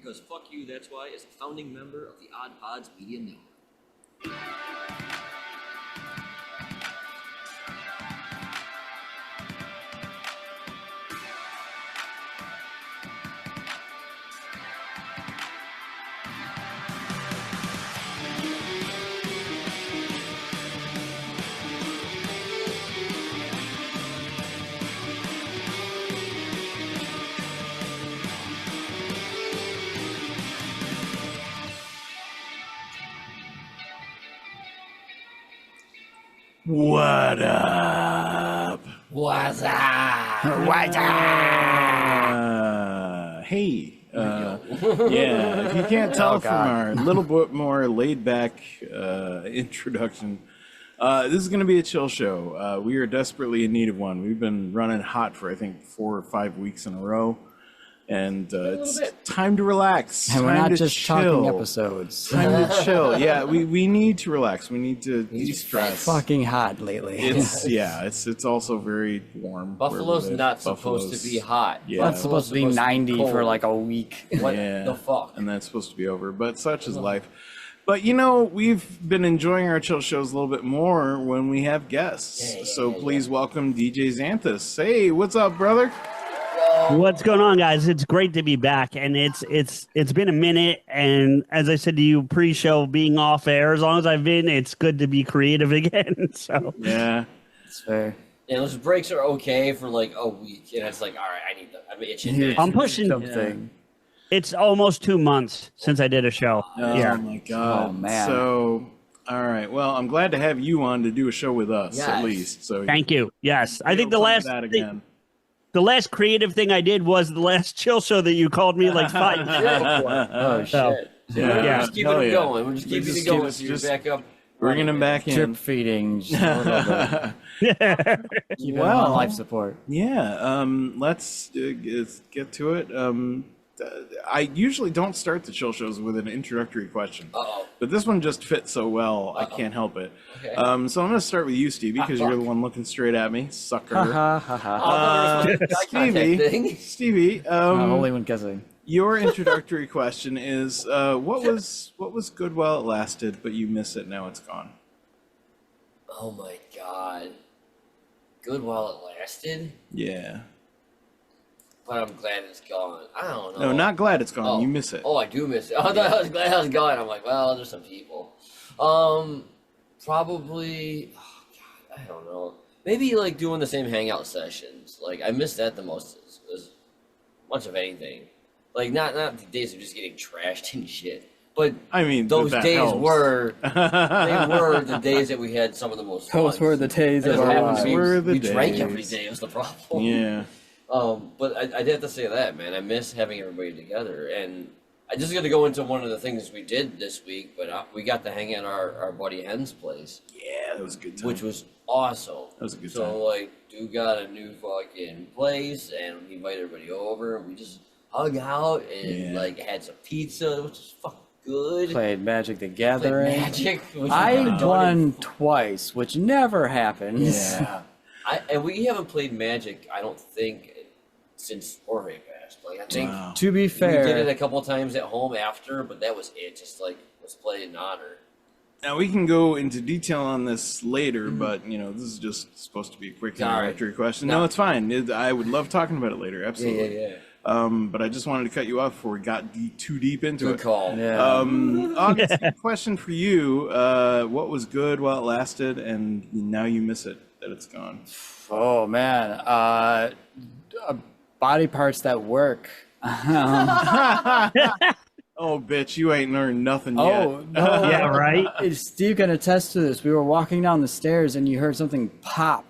because Fuck You, That's Why is a founding member of the Odd Pods Media Network. What up? What's up? What's up? Hey. Yeah, if you can't tell from our little bit more laid back introduction, this is going to be a chill show. We are desperately in need of one. We've been running hot for, I think, 4 or 5 weeks in a row. And it's time to relax. And we're not just talking episodes. Time to chill. Yeah, we need to relax. We need to de-stress. It's fucking hot lately. It's also very warm. Buffalo's not supposed to be hot. Yeah. It's supposed to be 90 for like a week. What the fuck? And that's supposed to be over. But such is life. But you know, we've been enjoying our chill shows a little bit more when we have guests. So please welcome DJ Xanthus. Hey, what's up, brother? What's going on, guys? It's great to be back, and it's been a minute. And as I said to you pre-show, being off air, as long as I've been, it's good to be creative again. So yeah, it's fair. Yeah, those breaks are okay for like a week, and it's like, all right, I'm itching. I'm pushing something. It's almost 2 months since I did a show. Oh my god! Oh man! So all right, well, I'm glad to have you on to do a show with us at least. So thank you. Yes, I think the last again. The last creative thing I did was the last chill show that you called me like 5 years before. Oh, shit. Yeah. We're just keeping it going. We're just keeping it going. So you're back up. Bringing him back in. Drip feeding. Keeping him on life support. Yeah, let's get to it. I usually don't start the chill shows with an introductory question. But this one just fits so well, I can't help it. Okay. So I'm going to start with you, Stevie, because you're the one looking straight at me, sucker. Stevie, only when guessing. Your introductory question is, what was good while it lasted, but you miss it, now it's gone? Oh my god. Good while it lasted? Yeah. But I'm glad it's gone. I don't know. No, not glad it's gone. You miss it. Oh, I do miss it. I thought I was glad I was gone. I'm like, well, there's some people. Probably, oh god, I don't know. Maybe like doing the same hangout sessions. Like I miss that the most as much of anything. Like not the days of just getting trashed and shit. But I mean, those days helps. were the days that we had some of the most fun. Those were the days of our lives. We drank every day. Was the problem. Yeah. But I'd have to say that, man. I miss having everybody together. And I just got to go into one of the things we did this week, but we got to hang at our buddy Hen's place. Yeah, that was a good time. Which was awesome. That was a good time. time. So, like, dude got a new fucking place, and we invited everybody over, and we just hung out and, like, had some pizza, which was fucking good. Played Magic the Gathering. I won twice, which never happens. Yeah. And we haven't played Magic, I don't think, since Jorge passed. Like, I think to be fair, we did it a couple times at home after, but that was it. Just like, let's play in honor. Now we can go into detail on this later, but you know this is just supposed to be a quick introductory question. No, it's fine. I would love talking about it later. Absolutely. Yeah. But I just wanted to cut you off before we got too deep into it. Good call. Yeah. August, question for you: what was good while it lasted, and now you miss it that it's gone? Oh man, body parts that work. Oh, bitch, you ain't learned nothing yet. Oh, no. Yeah, right? Steve can attest to this. We were walking down the stairs and you heard something pop.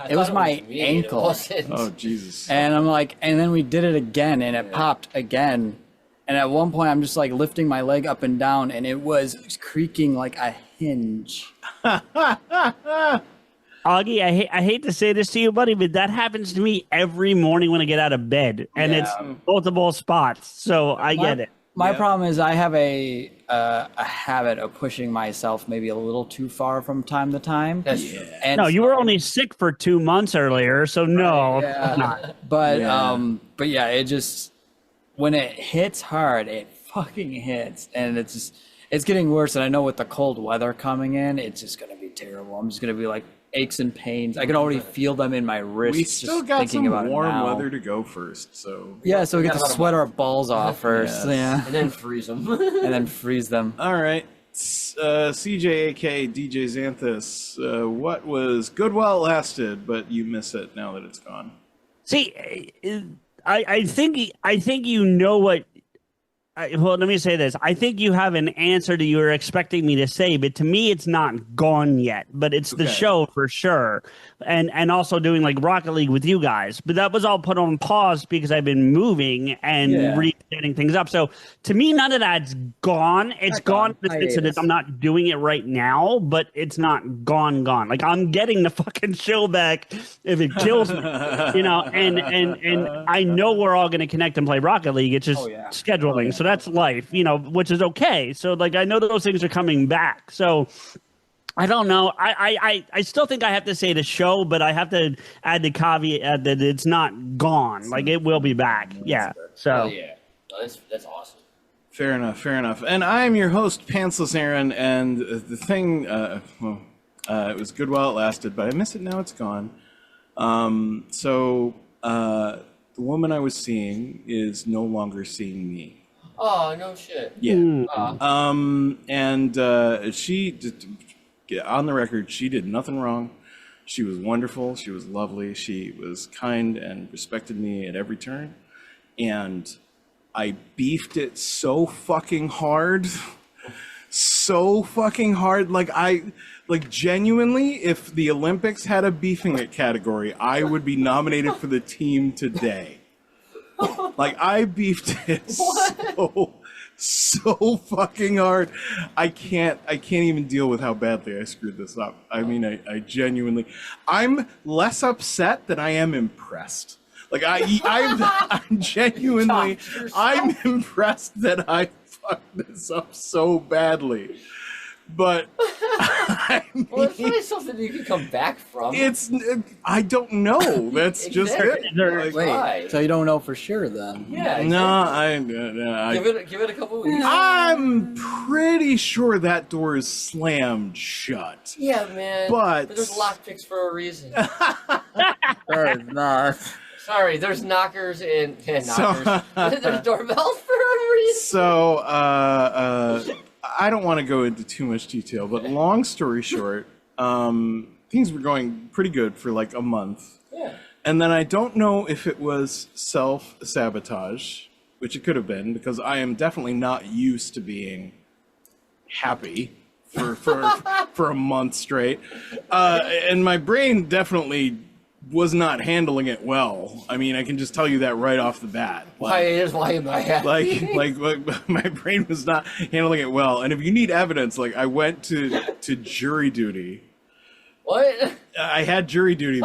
It was my ankle. Oh, Jesus. And I'm like, and then we did it again and it popped again. And at one point I'm just like lifting my leg up and down and it was creaking like a hinge. Augie, I hate to say this to you, buddy, but that happens to me every morning when I get out of bed, and it's multiple spots. So I get it. My problem is I have a habit of pushing myself maybe a little too far from time to time. And no, you were only sick for 2 months earlier, so no. But yeah, it just when it hits hard, it fucking hits, and it's getting worse. And I know with the cold weather coming in, it's just gonna be terrible. I'm just gonna be like aches and pains. I can already feel them in my wrists. We still just got thinking some about warm it now. weather to go first, so Yeah, so we get to sweat our balls off first, Yes. And then freeze them. and then freeze them. all right. CJ, aka DJ Xanthus, what was good while it lasted, but you miss it now that it's gone? See, I think you know what. Well, let me say this. I think you have an answer that you were expecting me to say, but to me, it's not gone yet. But it's the Okay. show for sure, and also doing like Rocket League with you guys. But that was all put on pause because I've been moving and resetting things up. So to me, none of that's gone. It's Not gone gone. in the sense that I'm not doing it right now, but it's not gone. Like I'm getting the fucking show back if it kills me, you know. And I know we're all going to connect and play Rocket League. It's just scheduling. So that's life, you know, which is okay. So like I know those things are coming back. So I don't know. I still think I have to say the show, but I have to add the caveat that it's not gone. Like it will be back. Yeah. So Oh, yeah. No, that's awesome. Fair enough, fair enough. And I'm your host, Pantsless Aaron, and the thing, it was good while it lasted, but I miss it now it's gone. The woman I was seeing is no longer seeing me. Oh, no shit. Yeah. Aw. She, on the record, she did nothing wrong. She was wonderful. She was lovely. She was kind and respected me at every turn. And I beefed it so fucking hard. So fucking hard. Like genuinely, if the Olympics had a beefing it category, I would be nominated for the team today. Like I beefed it so fucking hard. I can't even deal with how badly I screwed this up. I mean, I genuinely, I'm less upset than I am impressed. Like I'm genuinely, I'm impressed that I fucked this up so badly. But I mean, Well, it's probably something you can come back from. I don't know. That's just Exactly. it. Like, Wait, Why? so you don't know for sure then? Yeah. no, Exactly. Give it a couple weeks. I'm pretty sure that door is slammed shut. Yeah, man. But- there's lockpicks for a reason. Or not. Sorry, there's knockers and knockers. There's doorbells for a reason. So, I don't want to go into too much detail, but long story short, things were going pretty good for like a month. Yeah. And then I don't know if it was self-sabotage, which it could have been, because I am definitely not used to being happy for a month straight. And my brain definitely was not handling it well. I mean, I can just tell you that right off the bat. Why am I happy? Like my brain was not handling it well. And if you need evidence, like I went to jury duty. What? I had jury duty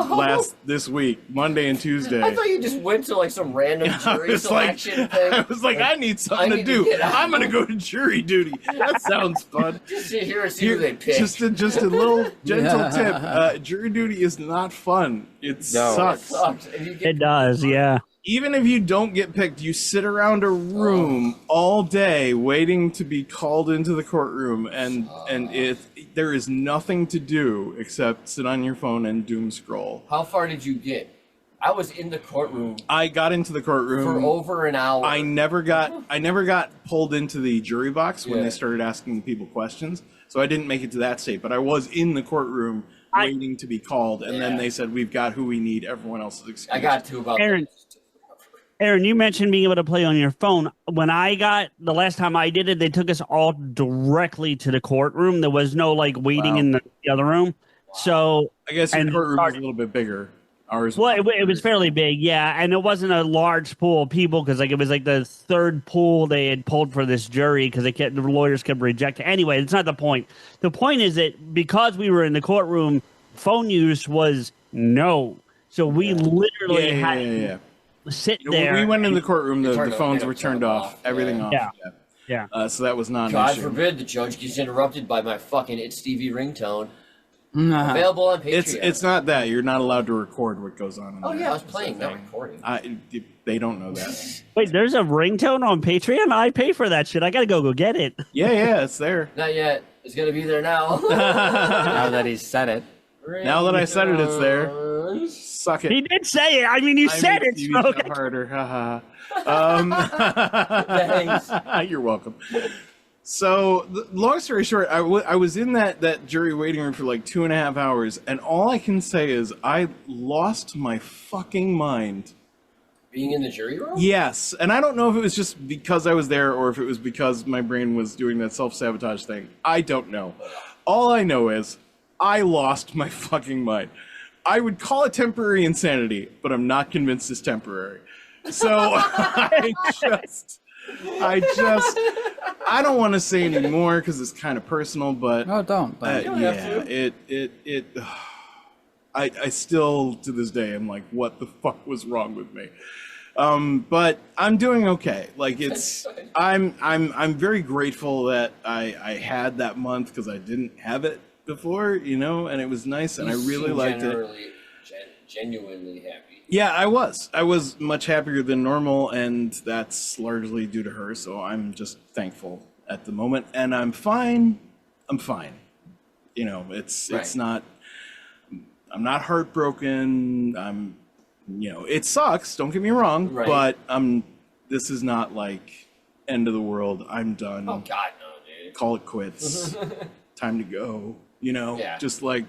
this week, Monday and Tuesday. I thought you just went to like some random jury selection thing. I was like, I need something I to need to do. get out. I'm gonna go to jury duty. That sounds fun. Just sit here and see who they pick. Just a little gentle tip. Jury duty is not fun. It sucks. It sucks. And you get it does. Yeah. Even if you don't get picked, you sit around a room all day waiting to be called into the courtroom, and there is nothing to do except sit on your phone and doom scroll. How far did you get? I was in the courtroom I got into the courtroom for over an hour. I never got pulled into the jury box when Yeah. they started asking people questions, so I didn't make it to that state. But I was in the courtroom waiting to be called, and then Yeah. they said, "We've got who we need. Everyone else is excused." I got to about. Aaron, you mentioned being able to play on your phone. When I got the last time I did it, they took us all directly to the courtroom. There was no like waiting in the other room. So I guess your and courtroom was a little bit bigger. Ours. well, it was fairly big, yeah, and it wasn't a large pool of people because like it was like the third pool they had pulled for this jury because the lawyers kept rejecting. Anyway, it's not the point. The point is that because we were in the courtroom, phone use was no. So we literally had to sit there. We went in the courtroom. The turned phones off, were turned off. Everything off. Yeah. So that was not an God issue. forbid the judge gets interrupted by my fucking It's Stevie ringtone. Available on Patreon. It's not that you're not allowed to record what goes on. Oh yeah, I was playing, not recording. They don't know that. Wait, there's a ringtone on Patreon? I pay for that shit. I gotta go get it. Yeah, it's there. Not yet. It's gonna be there now. Now that he said it. Now that I said it, it's there. Suck it. He did say it. I mean, you said it. You So try harder. Haha. Thanks. You're welcome. So, long story short, I was in that jury waiting room for like 2.5 hours, and all I can say is I lost my fucking mind. Being in the jury room? Yes, and I don't know if it was just because I was there or if it was because my brain was doing that self-sabotage thing. I don't know. All I know is I lost my fucking mind. I would call it temporary insanity, but I'm not convinced it's temporary. So I don't want to say any more because it's kind of personal, but No, don't. I still to this day am like, what the fuck was wrong with me? But I'm doing okay. Like I'm very grateful that I had that month because I didn't have it before, and it was nice and I really liked it. Genuinely happy. Yeah, I was much happier than normal, and that's largely due to her. So I'm just thankful at the moment, and I'm fine. It's not. I'm not heartbroken. It sucks. Don't get me wrong, right. but this is not like end of the world. I'm done. Oh God, no, dude. Call it quits. Time to go. Yeah. Just like.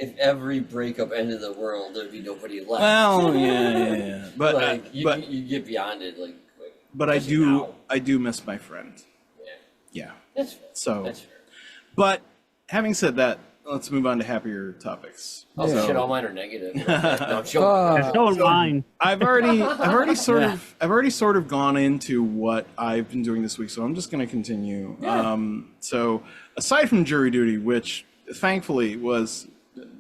If every breakup ended the world, there'd be nobody left. Well, yeah. But like, you get beyond it like quick. But I do miss my friend. Yeah. That's fair. So. That's fair. But having said that, let's move on to happier topics. Oh shit! All mine are negative. No, I'm joking. so mine. I've already sort of gone into what I've been doing this week, so I'm just going to continue. Yeah. So aside from jury duty, which thankfully was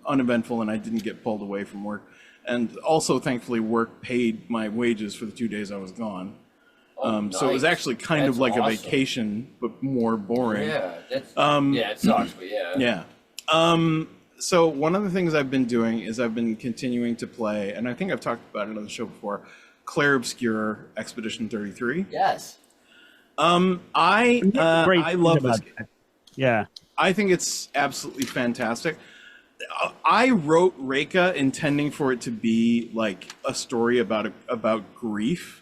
uneventful and I didn't get pulled away from work, and also thankfully work paid my wages for the 2 days I was gone. So it was actually kind of like awesome. a vacation, but more boring. Yeah, it sucks, but yeah. Yeah. So one of the things I've been doing is I've been continuing to play, and I think I've talked about it on the show before, Claire Obscure Expedition 33. Yes. I love this game. Yeah. I think it's absolutely fantastic. I wrote Rehka intending for it to be like a story about grief.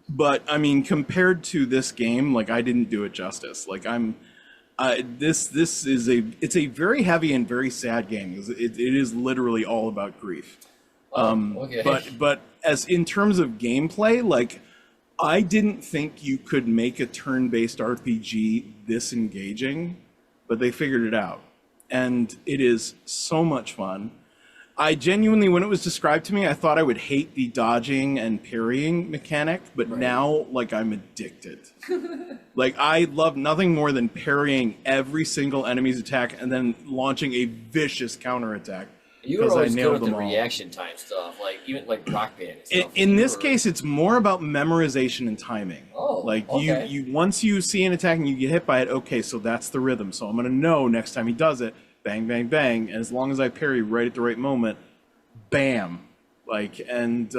But I mean, compared to this game, like I didn't do it justice. Like this is a very heavy and very sad game. It is literally all about grief. Okay. But as in terms of gameplay, like I didn't think you could make a turn-based RPG this engaging, but they figured it out. And it is so much fun. I genuinely, when it was described to me, I thought I would hate the dodging and parrying mechanic, but now, like, I'm addicted. Like, I love nothing more than parrying every single enemy's attack and then launching a vicious counterattack. You were always good with the reaction time stuff, like even like Rock Band and stuff. In this case, it's more about memorization and timing. Oh, like okay. you once you see an attack and you get hit by it, okay, so that's the rhythm. So I'm gonna know next time he does it, bang, bang, bang. And as long as I parry right at the right moment, bam. Like, and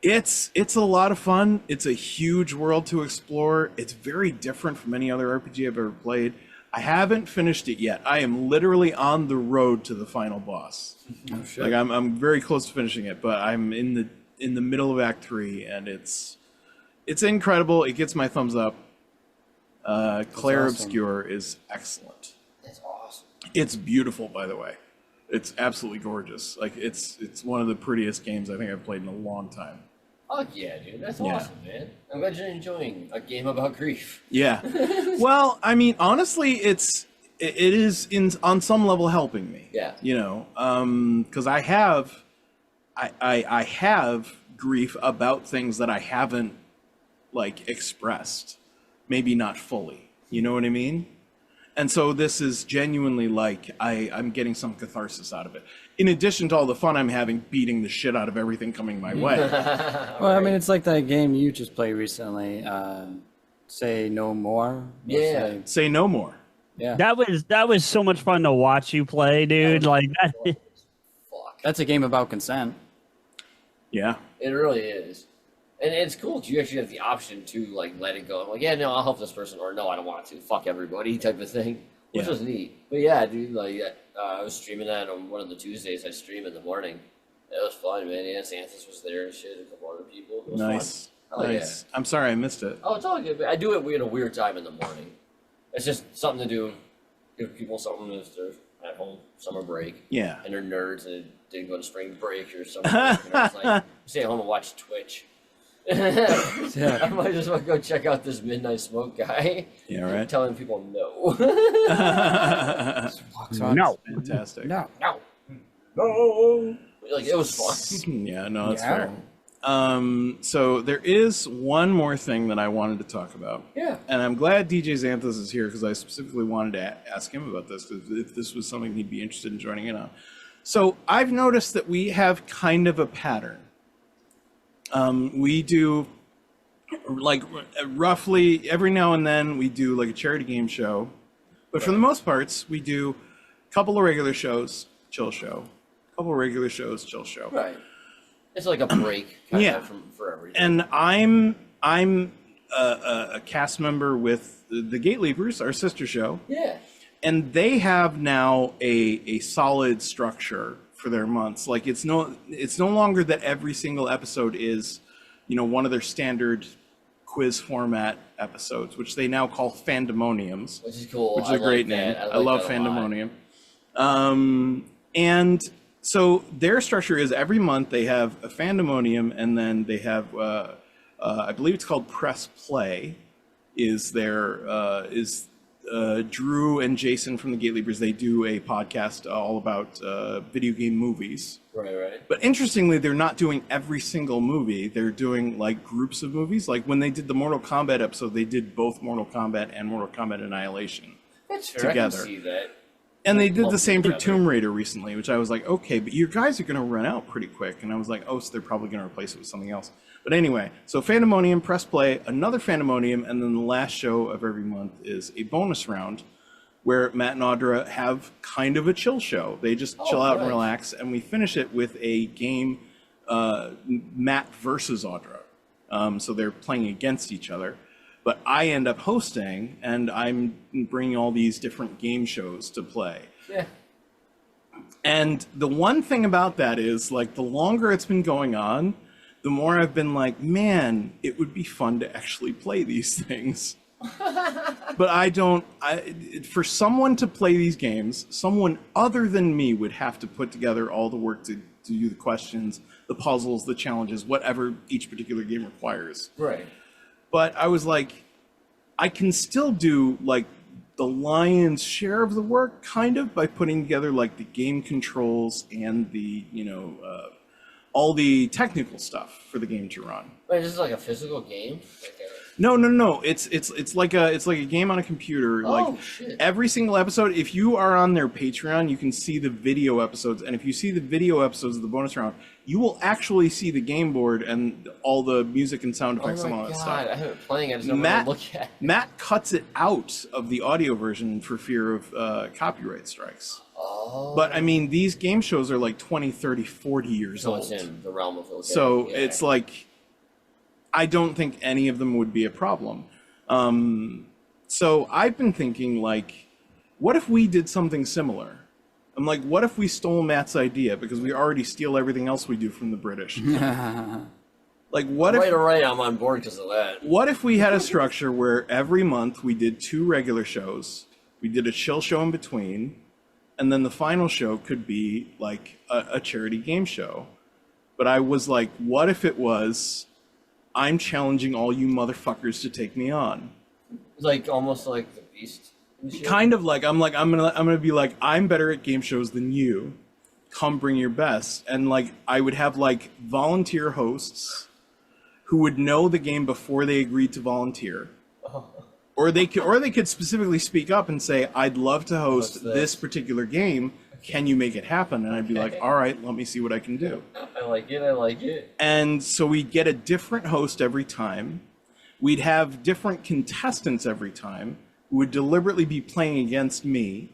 it's a lot of fun. It's a huge world to explore. It's very different from any other RPG I've ever played. I haven't finished it yet. I am literally on the road to the final boss. Oh, shit. Like I'm very close to finishing it, but I'm in the middle of Act 3, and it's incredible. It gets my thumbs up. Claire awesome. Obscure is excellent. That's awesome. It's beautiful, by the way. It's absolutely gorgeous. Like it's one of the prettiest games I think I've played in a long time. Oh yeah, dude, that's awesome, man. I'm glad you're enjoying a game about grief. Yeah. Well, I mean, honestly, it is on some level helping me. Yeah. You know, because I have grief about things that I haven't like expressed, maybe not fully. You know what I mean? And so this is genuinely like I'm getting some catharsis out of it. In addition to all the fun I'm having beating the shit out of everything coming my way. Well, I mean, it's like that game you just played recently, Say No More. Yeah. Say No More. Yeah. That was so much fun to watch you play, dude. Like that. Fuck. That's a game about consent. Yeah. It really is. And it's cool. You actually have the option to like let it go. I'm like, yeah, no, I'll help this person, or no, I don't want to. Fuck everybody, type of thing, which Yeah. was neat. But yeah, dude, like I was streaming that on one of the Tuesdays. I stream in the morning. It was fun, man. Yeah, Xanthus was there and shit. A couple other people. It was Nice. fun. Oh, Nice. I'm sorry I missed it. Oh, it's all good. I do it at a weird time in the morning. It's just something to do. Give people something if they're at home, summer break, Yeah. and they're nerds and didn't go to spring break or something. And I was like, stay at home and watch Twitch. I might just want to go check out this Midnight Smoke guy. Yeah, right. Telling people no. No. Fantastic. No. No. No. Like, it was fun. Yeah, no, that's Yeah. fair. So there is one more thing that I wanted to talk about. Yeah. And I'm glad DJ Xanthus is here because I specifically wanted to ask him about this, because if this was something he'd be interested in joining in on. So I've noticed that we have kind of a pattern. We do like roughly every now and then we do like a charity game show, but for the most parts we do a couple of regular shows, chill show, a couple of regular shows, chill show. Right. It's like a break kind Yeah. of for everything. And I'm a cast member with the GateLeapers, our sister show, yeah. and they have now a solid structure for their months. Like it's no longer that every single episode is, one of their standard quiz format episodes, which they now call Fandemoniums, Which is cool. which is a great name. I love that a lot. Fandemonium. And so their structure is every month they have a Fandemonium, and then they have I believe it's called Press Play. Is Drew and Jason from the GateLeapers? They do a podcast all about video game movies. Right. But interestingly, they're not doing every single movie. They're doing like groups of movies. Like when they did the Mortal Kombat episode, they did both Mortal Kombat and Mortal Kombat Annihilation. That's fair. Together. I can see that. And they did the Lumped same for together. Tomb Raider recently, which I was like, okay, but you guys are going to run out pretty quick. And I was like, oh, so they're probably going to replace it with something else. But anyway, so Fandemonium, Press Play, another Fandemonium, and then the last show of every month is a bonus round where Matt and Audra have kind of a chill show. They just chill out and nice. relax, and we finish it with a game, Matt versus Audra. So they're playing against each other. But I end up hosting, and I'm bringing all these different game shows to play. Yeah. And the one thing about that is, like, the longer it's been going on, the more I've been like, man, it would be fun to actually play these things. But for someone to play these games, someone other than me would have to put together all the work to do the questions, the puzzles, the challenges, whatever each particular game requires. Right. But I was like, I can still do like the lion's share of the work, kind of, by putting together like the game controls and the, all the technical stuff for the game to run. Wait, this is like a physical game? No. It's like a game on a computer. Like Shit. every single episode, if you are on their Patreon, you can see the video episodes. And if you see the video episodes of the bonus round, you will actually see the game board and all the music and sound effects and all that stuff. I haven't playing. I just don't want to look at it. Matt cuts it out of the audio version for fear of copyright strikes. Oh. But I mean, these game shows are like 20, 30, 40 years So old. it's in the realm of okay. So yeah. it's like, I don't think any of them would be a problem. So I've been thinking, like, what if we did something similar? I'm like, what if we stole Matt's idea, because we already steal everything else we do from the British? Like, what if? Right, I'm on board because of that. What if we had a structure where every month we did 2 regular shows, we did a chill show in between, and then the final show could be like a charity game show? But I was like, what if it was, I'm challenging all you motherfuckers to take me on? Like almost like the Beast. and shit. Kind of like I'm gonna be like, I'm better at game shows than you. Come bring your best. And like I would have like volunteer hosts who would know the game before they agreed to volunteer. Or they could specifically speak up and say, I'd love to host What's this? this particular game. Can you make it happen? And I'd be like, all right, let me see what I can do. I like it. And so we'd get a different host every time. We'd have different contestants every time. who would deliberately be playing against me.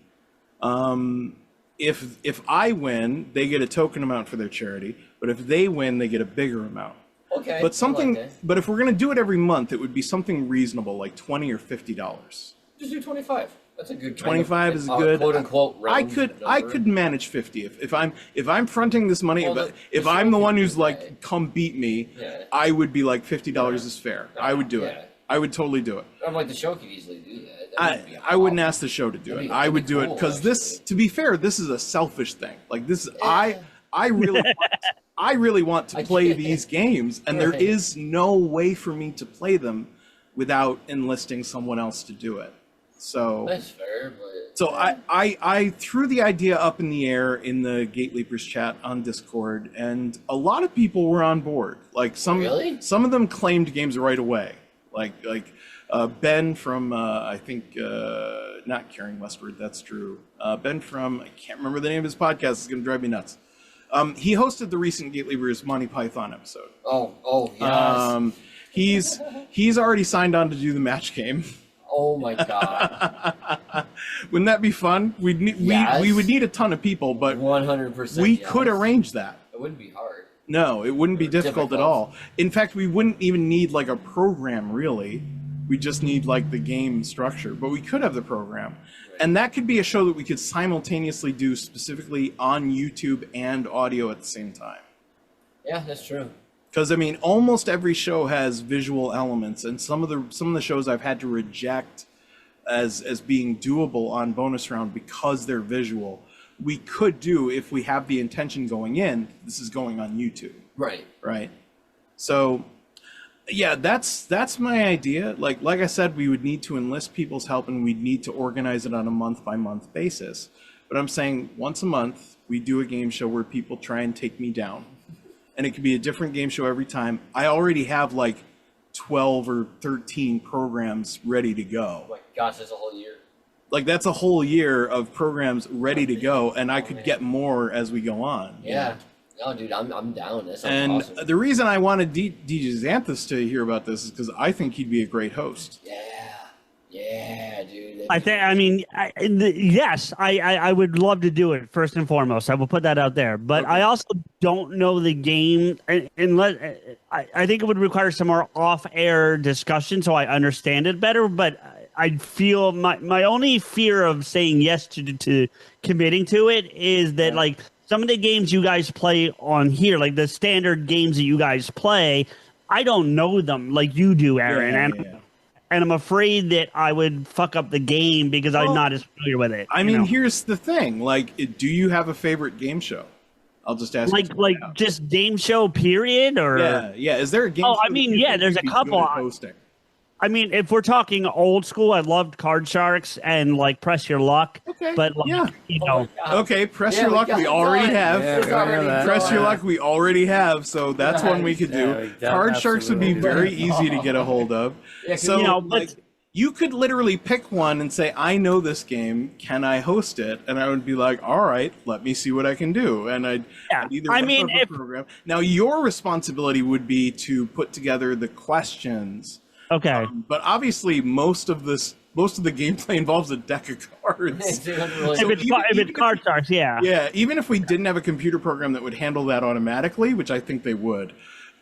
If I win, they get a token amount for their charity, but if they win, they get a bigger amount. Okay. But something, I like that. but if we're gonna do it every month, it would be something reasonable, like $20 or $50. Just do 25. That's a good. 25 is good. Quote unquote. I could manage 50 if I'm fronting this money. Well, if the I'm the show one could who's do like, that. come beat me, Yeah. I would be like $50 is fair. I would do Yeah. it. I would totally do it. I'm like the show could easily do that. That wouldn't be a I wouldn't problem. ask the show to do That'd it. be- I would that'd be do it cool, because this, actually. to be fair, this is a selfish thing. Like this, Yeah. I really want to I play get it. these games, and there Right. is no way for me to play them without enlisting someone else to do it. So, That's fair, but so I threw the idea up in the air in the GateLeapers chat on Discord, and a lot of people were on board. Like Really? some of them claimed games right away. Like Ben from I think not Caring Westward. That's true. Ben from I can't remember the name of his podcast. It's gonna drive me nuts. He hosted the recent GateLeapers Monty Python episode. oh yes. He's already signed on to do the match game. Oh my god. Wouldn't that be fun? Yes. We would need a ton of people, but 100%. we yes. could arrange that. It wouldn't be hard. No, it wouldn't be difficult at all. In fact, we wouldn't even need like a program really. We just need like the game structure, but we could have the program. Right. And that could be a show that we could simultaneously do specifically on YouTube and audio at the same time. Yeah, that's true. Because I mean, almost every show has visual elements, and some of the shows I've had to reject as being doable on bonus round because they're visual. We could do if we have the intention going in. This is going on YouTube, Right. right? So, yeah, that's my idea. Like I said, we would need to enlist people's help, and we'd need to organize it on a month-by-month basis. But I'm saying once a month we do a game show where people try and take me down. And it could be a different game show every time. I already have like 12 or 13 programs ready to go. Oh my gosh, that's a whole year. Like that's a whole year of programs ready to go, and I could get more as we go on. Yeah. No, dude, I'm down. That sounds And awesome. the reason I wanted DJ Xanthus to hear about this is because I think he'd be a great host. Yeah, dude. Yes, I would love to do it first and foremost. I will put that out there. But I also don't know the game unless I think it would require some more off-air discussion so I understand it better. But I feel my only fear of saying yes to committing to it is that like some of the games you guys play on here, like the standard games that you guys play, I don't know them like you do, Erin. And I'm afraid that I would fuck up the game because I'm not as familiar with it. I mean, here's the thing. Like, do you have a favorite game show? I'll just ask you. Like just game show period or yeah. Is there a game Oh, show I mean, that you yeah, think there's you'd a be good couple. at hosting? I mean, if we're talking old school, I loved Card Sharks and like Press Your Luck. Okay. But like, Yeah. you know, Okay, Press Yeah, Your we Luck got we it already done. have. Yeah, It's already done. Press Your Luck we already have, so that's one we could do. Yeah, we Card Sharks would be absolutely very easy to get a hold of. Yeah, 'cause, So you know, like, but- you could literally pick one and say, I know this game, can I host it? And I would be like, all right, let me see what I can do. And I'd either I whip mean, up a program. Now, your responsibility would be to put together the questions. okay. But obviously, most of the gameplay involves a deck of cards. Dude, that's really So if even it's Card Sharks, yeah. Yeah, even if we didn't have a computer program that would handle that automatically, which I think they would,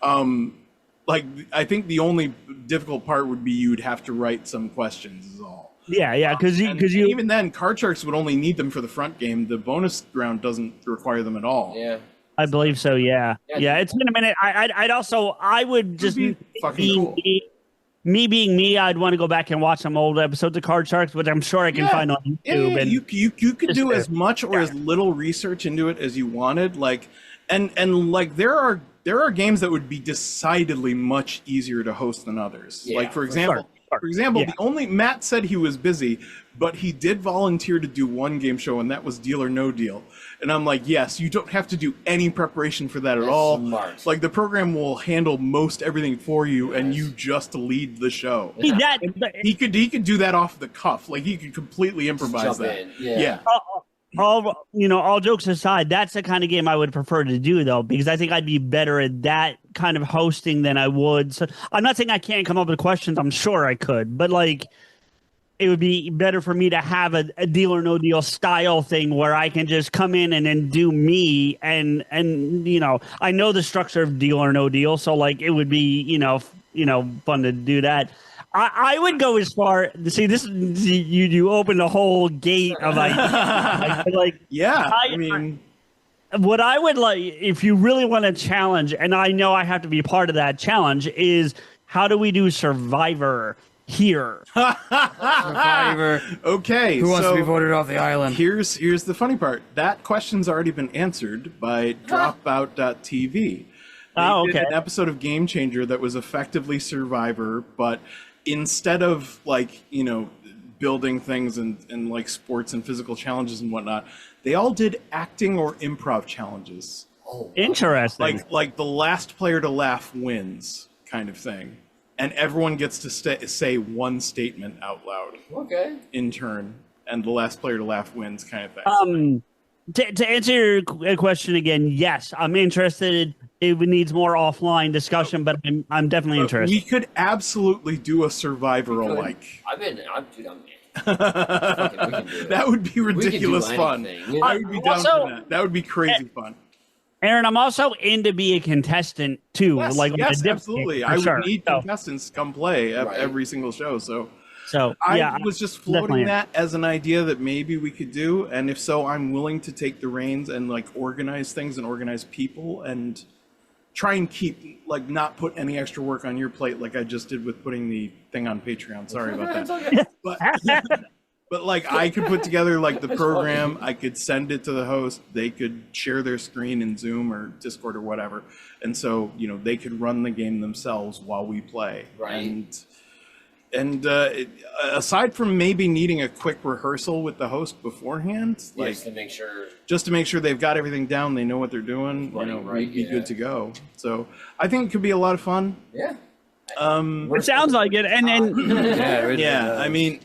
I think the only difficult part would be you'd have to write some questions is all. Yeah, because And you even then, Card Sharks would only need them for the front game. The bonus round doesn't require them at all. Yeah. I believe so. Yeah. Yeah, It's been a minute. I would just be fucking being cool. me being me. I'd want to go back and watch some old episodes of Card Sharks, which I'm sure I can find on YouTube. Yeah, and you could just do to- as much or as little research into it as you wanted. Like, and like there are games that would be decidedly much easier to host than others. Yeah, like for for example, Yeah. the only Matt said he was busy, but he did volunteer to do one game show, and that was Deal or No Deal. And I'm like, yes, you don't have to do any preparation for that at That's all. smart. Like the program will handle most everything for you, and you just lead the show. See, that He could do that off the cuff. Like he could completely improvise jump that. in, yeah. all jokes aside, that's the kind of game I would prefer to do though, because I think I'd be better at that kind of hosting than I would. So I'm not saying I can't come up with questions. I'm sure I could, but like it would be better for me to have a Deal or No Deal style thing where I can just come in and then do me, and I know the structure of Deal or No Deal, so like it would be fun to do that. I would go as far. See, this you opened a whole gate of like Yeah, I mean, what I would like, if you really want to challenge, and I know I have to be part of that challenge, is how do we do Survivor here? Survivor. okay. Who wants so to be voted off the island? Here's the funny part. That question's already been answered by Dropout.tv. They did an episode of Game Changer that was effectively Survivor, but instead of building things and like sports and physical challenges and whatnot, they all did acting or improv challenges. Oh, Interesting. Like the last player to laugh wins kind of thing. And everyone gets to say one statement out loud. Okay. In turn. And the last player to laugh wins kind of thing. To answer your question again, yes, I'm interested. It needs more offline discussion, but I'm definitely interested. We could absolutely do a Survivor alike. I'm in. Fucking, we can do it. That would be ridiculous do fun. anything. I would be down for that. That would be crazy fun. Aaron, I'm also in to be a contestant too. Yes, absolutely. I would need So- contestants to come play at every single show. So yeah, I was just floating that as an idea that maybe we could do, and if so, I'm willing to take the reins and like organize things and organize people and try and keep not put any extra work on your plate like I just did with putting the thing on Patreon. Sorry about that. But like I could put together the program, I could send it to the host, they could share their screen in Zoom or Discord or whatever, and so they could run the game themselves while we play. Right. And aside from maybe needing a quick rehearsal with the host beforehand, Just to make sure they've got everything down, they know what they're doing, we'd be good to go. So I think it could be a lot of fun. Yeah. It sounds like it, and I mean,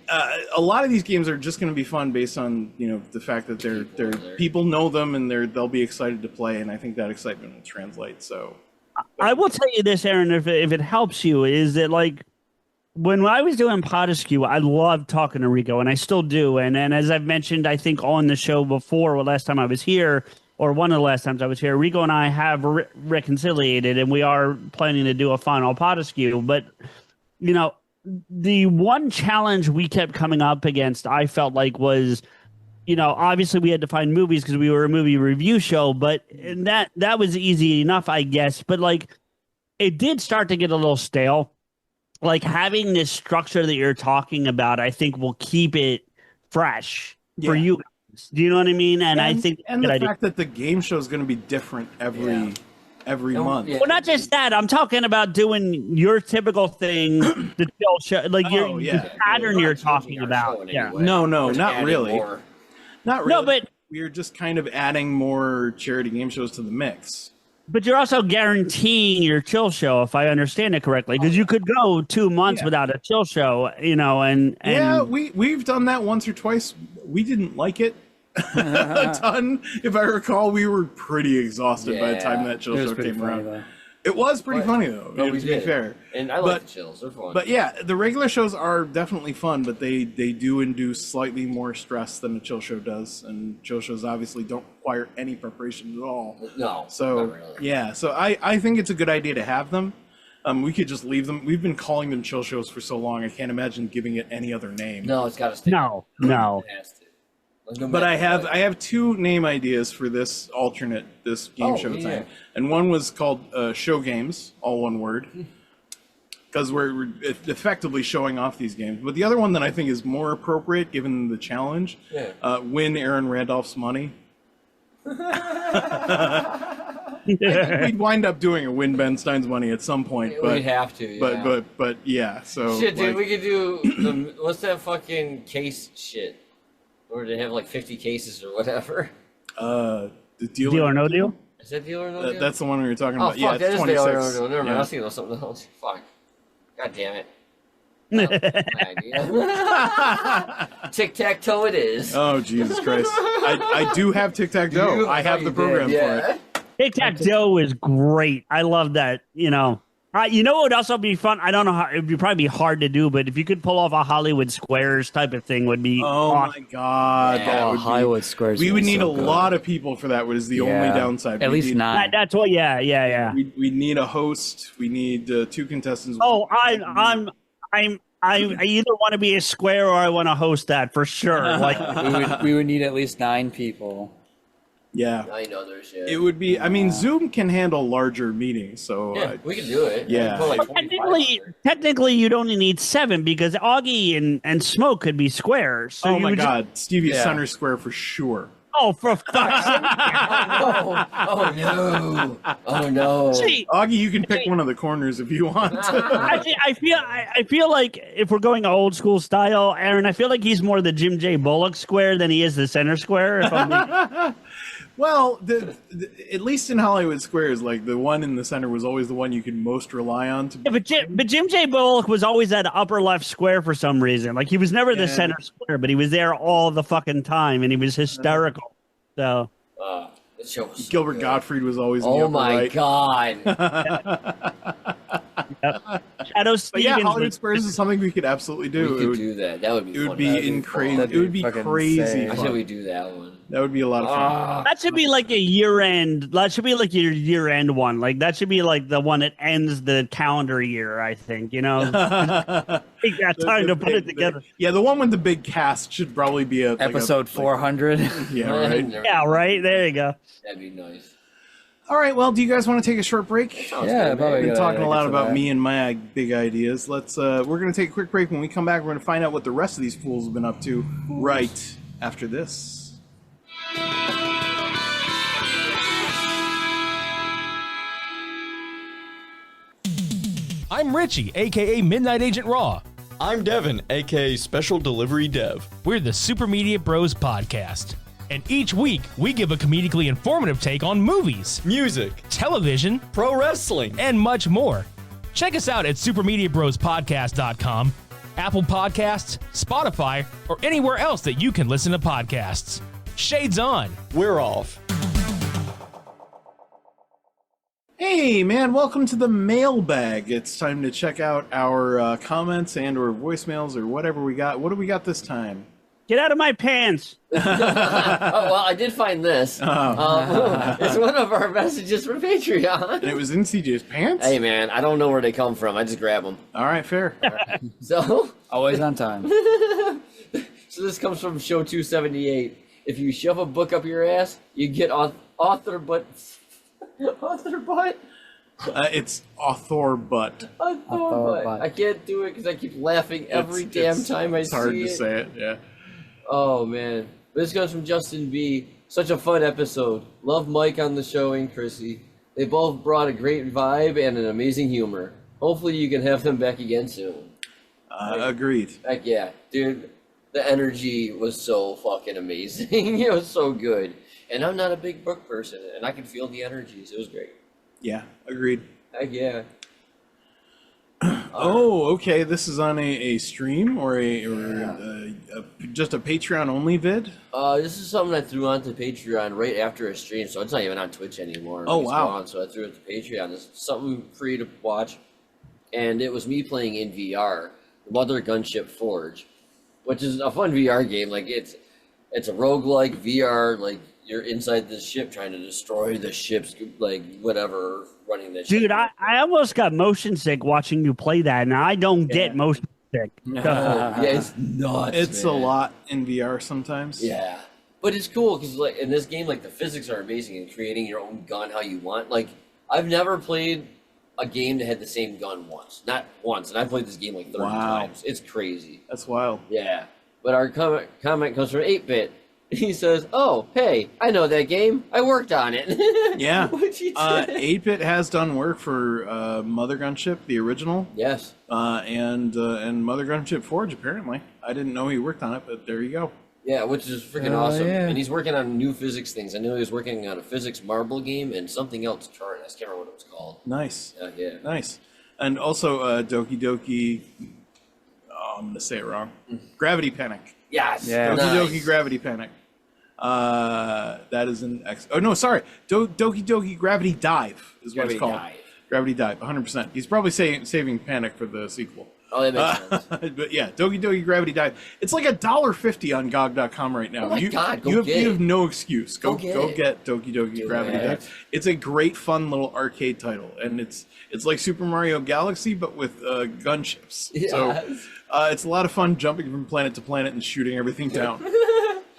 a lot of these games are just going to be fun based on the fact that they're people know them and they'll be excited to play, and I think that excitement will translate. So I will tell you this, Aaron, if it helps you, is that when I was doing Podescue, I loved talking to Rico, and I still do. And as I've mentioned, I think on the show before, last time I was here, or one of the last times I was here, Rico and I have reconciliated, and we are planning to do a final Podescue. But, the one challenge we kept coming up against, I felt like was, obviously we had to find movies because we were a movie review show, but that was easy enough, I guess. But, it did start to get a little stale. Having this structure that you're talking about, I think will keep it fresh for you guys. Do you know what I mean? And I think the fact that the game show is going to be different every month. Yeah. Well, not just that. I'm talking about doing your typical thing, the chill show, the pattern you're talking about. Yeah. No, not really. More. Not really. No, but we're just kind of adding more charity game shows to the mix. But you're also guaranteeing your chill show, if I understand it correctly, because you could go 2 months without a chill show, and yeah, we've done that once or twice. We didn't like it a ton. If I recall, we were pretty exhausted by the time that chill show came around. Though. It was pretty funny though. To be fair, and I like the chills; they're fun. But yeah, the regular shows are definitely fun, but they do induce slightly more stress than a chill show does, and chill shows obviously don't require any preparation at all. No, so not really. yeah, so I think it's a good idea to have them. We could just leave them. We've been calling them chill shows for so long. I can't imagine giving it any other name. No, it's got to stay. No. It has to. But I have two name ideas for this game show thing, and one was called Show Games, all one word, because we're effectively showing off these games. But the other one that I think is more appropriate given the challenge, win Aaron Randolph's money. I think we'd wind up doing a win Ben Stein's money at some point, but we'd have to. Yeah. But yeah. So shit, dude, we could do what's that fucking case shit? Or they have 50 cases or whatever. The Deal or No Deal? Is that Deal or No Deal? That's the one we were talking oh, about. Fuck, yeah, it's 26. Deal or No Deal. Never mind, I was thinking of something else. Fuck. God damn it. My idea. Tic-tac-toe it is. Oh, Jesus Christ. I do have Tic-tac-toe. I have the program for it. Tic-tac-toe is great. I love that, You know what would also be fun? I don't know how, it'd probably be hard to do, but if you could pull off a Hollywood Squares type of thing would be awesome. My God. Yeah. That would Hollywood Squares. we would need so a good. lot of people for that, which is the only downside. At least 9. That's what, yeah. We need a host. We need 2 contestants. Oh, I either want to be a square or I want to host that for sure. Like, we would need at least 9 people. Yeah. I know there's shit. It would be, I mean, Zoom can handle larger meetings, so. Yeah, we can do it. Yeah. Put like 25 technically, you'd only need 7 because Augie and Smoke could be squares. So oh you my would God. Stevie's Yeah. center square for sure. oh, for fuck's sake. Oh no! Oh no! See, Augie, you can pick one of the corners if you want. I feel like if we're going old school style, Aaron, I feel like he's more the Jim J. Bullock square than he is the center square. If I'm Well, at least in Hollywood Squares, like the one in the center was always the one you could most rely on. To Yeah, but Jim J. Bullock was always that upper left square for some reason. Like he was never the center square, but he was there all the fucking time, and he was hysterical. So This show was so Gilbert good. Gottfried was always in the Oh upper my right. God! Shadow But Stevens. yeah, Hollywood Squares is something we could absolutely do. We could do that. That would be. It would fun. be That'd incredible. fun. It would be fucking crazy. insane. I fun. said we do that one. That would be a lot of fun. That should be like a year end. That should be like your year end one. Like that should be like the one that ends the calendar year. I think you know. Take that time to put it together. Yeah, the one with the big cast should probably be a Episode 400. Yeah, right. Yeah, right. There you go. That'd be nice. All right. Well, do you guys want to take a short break? Sounds Yeah, good, probably man. We've been gotta talking a get lot to about that. me and my big ideas. Let's. We're going to take a quick break. When we come back, we're going to find out what the rest of these fools have been up to right after this. I'm Richie, aka Midnight Agent Raw. I'm Devin, aka Special Delivery Dev. We're the Super Media Bros podcast. And each week, we give a comedically informative take on movies, Music, television, pro wrestling. and much more. Check us out at supermediabrospodcast.com, Apple Podcasts, Spotify, or anywhere else that you can listen to podcasts. Shades on. We're off. Hey, man! Welcome to the mailbag. It's time to check out our comments and/or voicemails or whatever we got. What do we got this time? Get out of my pants. Oh well, I did find this. It's one of our messages from Patreon. And it was in CJ's pants. Hey man, I don't know where they come from. I just grab them. All right, fair. So Always on time. this comes from show 278. If you shove a book up your ass, you get author butt. Author butt. It's author butt. Author butt. butt. I can't do it because I keep laughing every damn time I see it. It's hard to say it. Yeah. Oh man, this comes from Justin B. Such a fun episode. Love Mike on the show and Chrissy. They both brought a great vibe and an amazing humor. Hopefully you can have them back again soon. Agreed. Heck yeah, dude. The energy was so fucking amazing. It was so good. And I'm not a big book person, and I could feel the energies. It was great. Yeah, agreed. Heck yeah. Oh, okay. This is on a stream or just a Patreon only vid. This is something I threw onto Patreon right after a stream, so it's not even on Twitch anymore. Oh, It's wow. gone, so I threw it to Patreon. It's something free to watch, and it was me playing in VR, Mother Gunship Forge, which is a fun VR game. Like it's a roguelike VR. Like you're inside this ship trying to destroy the ship's like whatever running the ship. Dude, I almost got motion sick watching you play that, and I don't get motion sick. Yeah, it's nuts. It's man. a lot in VR sometimes. Yeah, but it's cool because like in this game, like the physics are amazing in creating your own gun how you want. Like I've never played a game that had the same gun once, not once, and I played this game like 30 Wow. times. It's crazy. That's wild. Yeah, but our comment comes from 8-Bit. He says, "Oh, hey, I know that game. I worked on it." Yeah. What'd he say? 8-Bit has done work for Mother Gunship, the original, Yes. and Mother Gunship Forge. Apparently, I didn't know he worked on it, but there you go. Yeah, which is freaking Oh, awesome. yeah. And he's working on new physics things. I know he was working on a physics marble game and something else current. I just can't remember what it was called. Nice, Yeah. nice, and also Doki Doki. Oh, I'm gonna say it wrong. Gravity Panic. Yes. Yeah. Doki Doki Gravity Panic. That is an oh no, sorry. Doki Doki Gravity Dive is what Gravity it's called. Dive. Gravity Dive, 100%. He's probably saving Panic for the sequel. Oh, that makes sense. But yeah, Doki Doki Gravity Dive. It's like $1.50 on GOG.com right now. Oh my God, you get have it. no excuse. Go get get Doki Doki Gravity Dive. It's a great, fun little arcade title, and it's like Super Mario Galaxy but with gunships. Yes. So it's a lot of fun jumping from planet to planet and shooting everything down.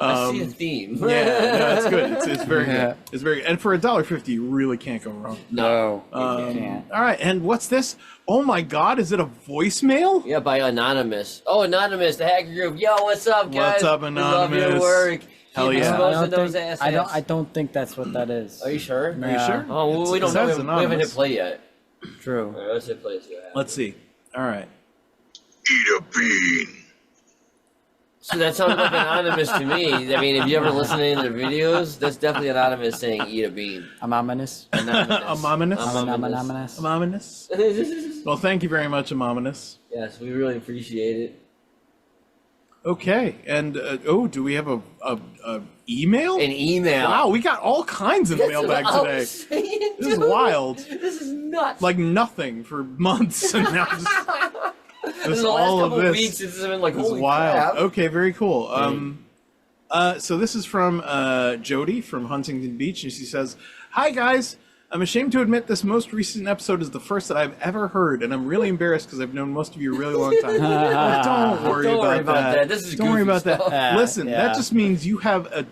I see a theme. Yeah, no, it's good. It's very good. It's very, and for $1.50, you really can't go wrong. No, you can't. All right, and what's this? Oh my God, is it a voicemail? Yeah, by Anonymous. Oh, Anonymous, the hacker group. Yo, what's up, guys? What's up, We love your Anonymous? work. Hell Keep yeah. exposing those assets. I don't think that's what that is. Are you sure? Are you sure? Oh, well, we It don't know. says We haven't hit Anonymous. play yet. True. All right, let's hit play. See what happens. Let's see. All right. Eat a bean. So that sounds like Anonymous to me. I mean, if you ever listen to any of their videos, that's definitely Anonymous saying eat a bean. I'm ominous. Anonymous. Amominous. Ominous. Well, thank you very much, Amominous. Yes, we really appreciate it. Okay, and do we have a email? An email. Wow, we got all kinds of That's mailbag what I today. was saying, This is dude. wild. This is nuts. Like nothing for months, and now just in the last all of couple this. weeks, it's been like, It's holy wild. crap. Okay, very cool. So this is from Jody from Huntington Beach, and she says, "Hi guys, I'm ashamed to admit this most recent episode is the first that I've ever heard, and I'm really embarrassed because I've known most of you a really long time. Don't worry about that. This is Don't worry goofy about that. stuff. Listen, Yeah. that just means you have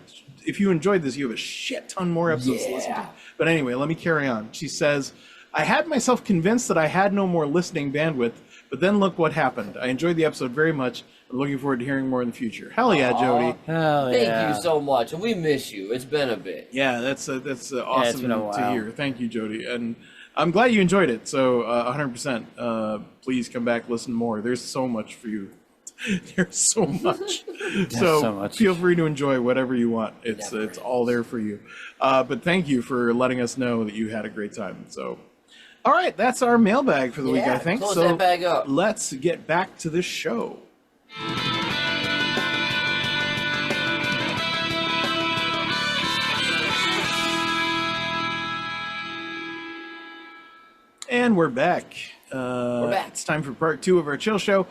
if you enjoyed this, you have a shit ton more episodes to listen to. But anyway, let me carry on. She says, I had myself convinced that I had no more listening bandwidth, but then look what happened. I enjoyed the episode very much. I'm looking forward to hearing more in the future. Hell yeah, Jody. Hell Thank yeah. you so much, and we miss you. It's been a bit. Yeah, that's it's awesome been a to while. hear. Thank you, Jody. And I'm glad you enjoyed it. So 100%. Please come back, listen more. There's so much for you. There's so much. so much. Feel free to enjoy whatever you want. It's all there for you. But thank you for letting us know that you had a great time. So, all right, that's our mailbag for the week, I think. Close So that bag up. let's get back to the show. And we're back. We're back. It's time for part 2 of our chill show.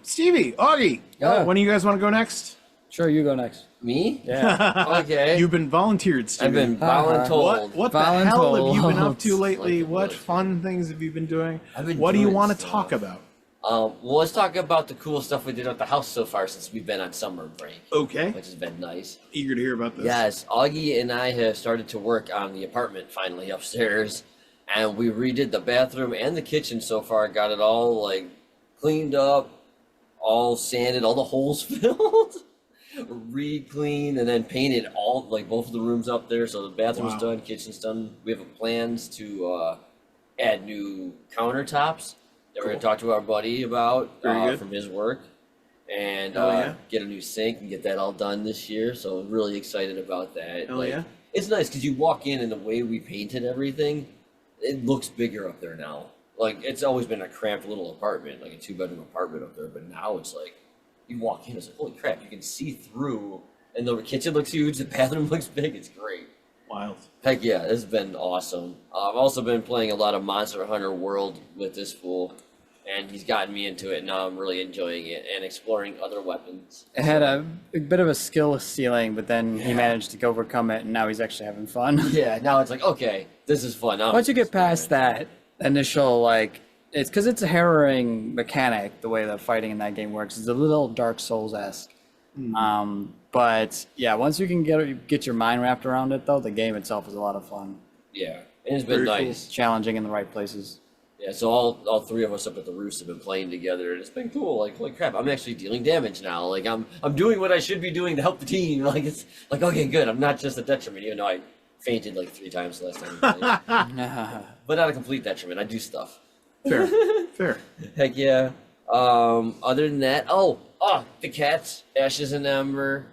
Stevie, Augie, Yeah. when do you guys want to go next? Sure, you go next. Me? Yeah. Okay. You've been volunteered, Stevie. I've been voluntold. What the hell have you been up to Voluntold. lately? Like What what? fun things have you been doing? I've been What do you doing want to stuff. talk about? Well, let's talk about the cool stuff we did at the house so far since we've been on summer break, Okay. which has been nice. Eager to hear about this. Yes, Augie and I have started to work on the apartment finally upstairs, and we redid the bathroom and the kitchen so far. Got it all like cleaned up, all sanded, all the holes filled, re-cleaned, and then painted all like both of the rooms up there. So the bathroom's Wow. done, kitchen's done. We have plans to add new countertops that we're gonna talk to our buddy about Very good. from his work. And Hell yeah. get a new sink and get that all done this year. So I'm really excited about that. Hell yeah. It's nice because you walk in and the way we painted everything, it looks bigger up there now. Like it's always been a cramped little apartment, like a 2-bedroom apartment up there. But now it's like you walk in, it's like holy crap, you can see through, and the kitchen looks huge, the bathroom looks big. It's great. Wild. Heck yeah, it's been awesome. I've also been playing a lot of Monster Hunter World with this fool, and he's gotten me into it. Now I'm really enjoying it and exploring other weapons. It had a bit of a skill ceiling, but then he managed to overcome it, and now he's actually having fun. Yeah, now it's like, okay, this is fun. Now Once you get past that initial, like, it's because it's a harrowing mechanic, the way the fighting in that game works. It's a little Dark Souls-esque. But yeah, once you can get your mind wrapped around it, though, the game itself is a lot of fun. Yeah, and it's been Very cool. nice. It's challenging in the right places. Yeah, so all three of us up at the Roost have been playing together, and it's been cool. Like, holy crap, I'm actually dealing damage now. Like, I'm doing what I should be doing to help the team. Like, it's like, okay, good. I'm not just a detriment, even though I fainted like 3 times the last time we played. But not a complete detriment. I do stuff. Fair. Fair. Heck yeah. Other than that, the cats, Ashes and Ember.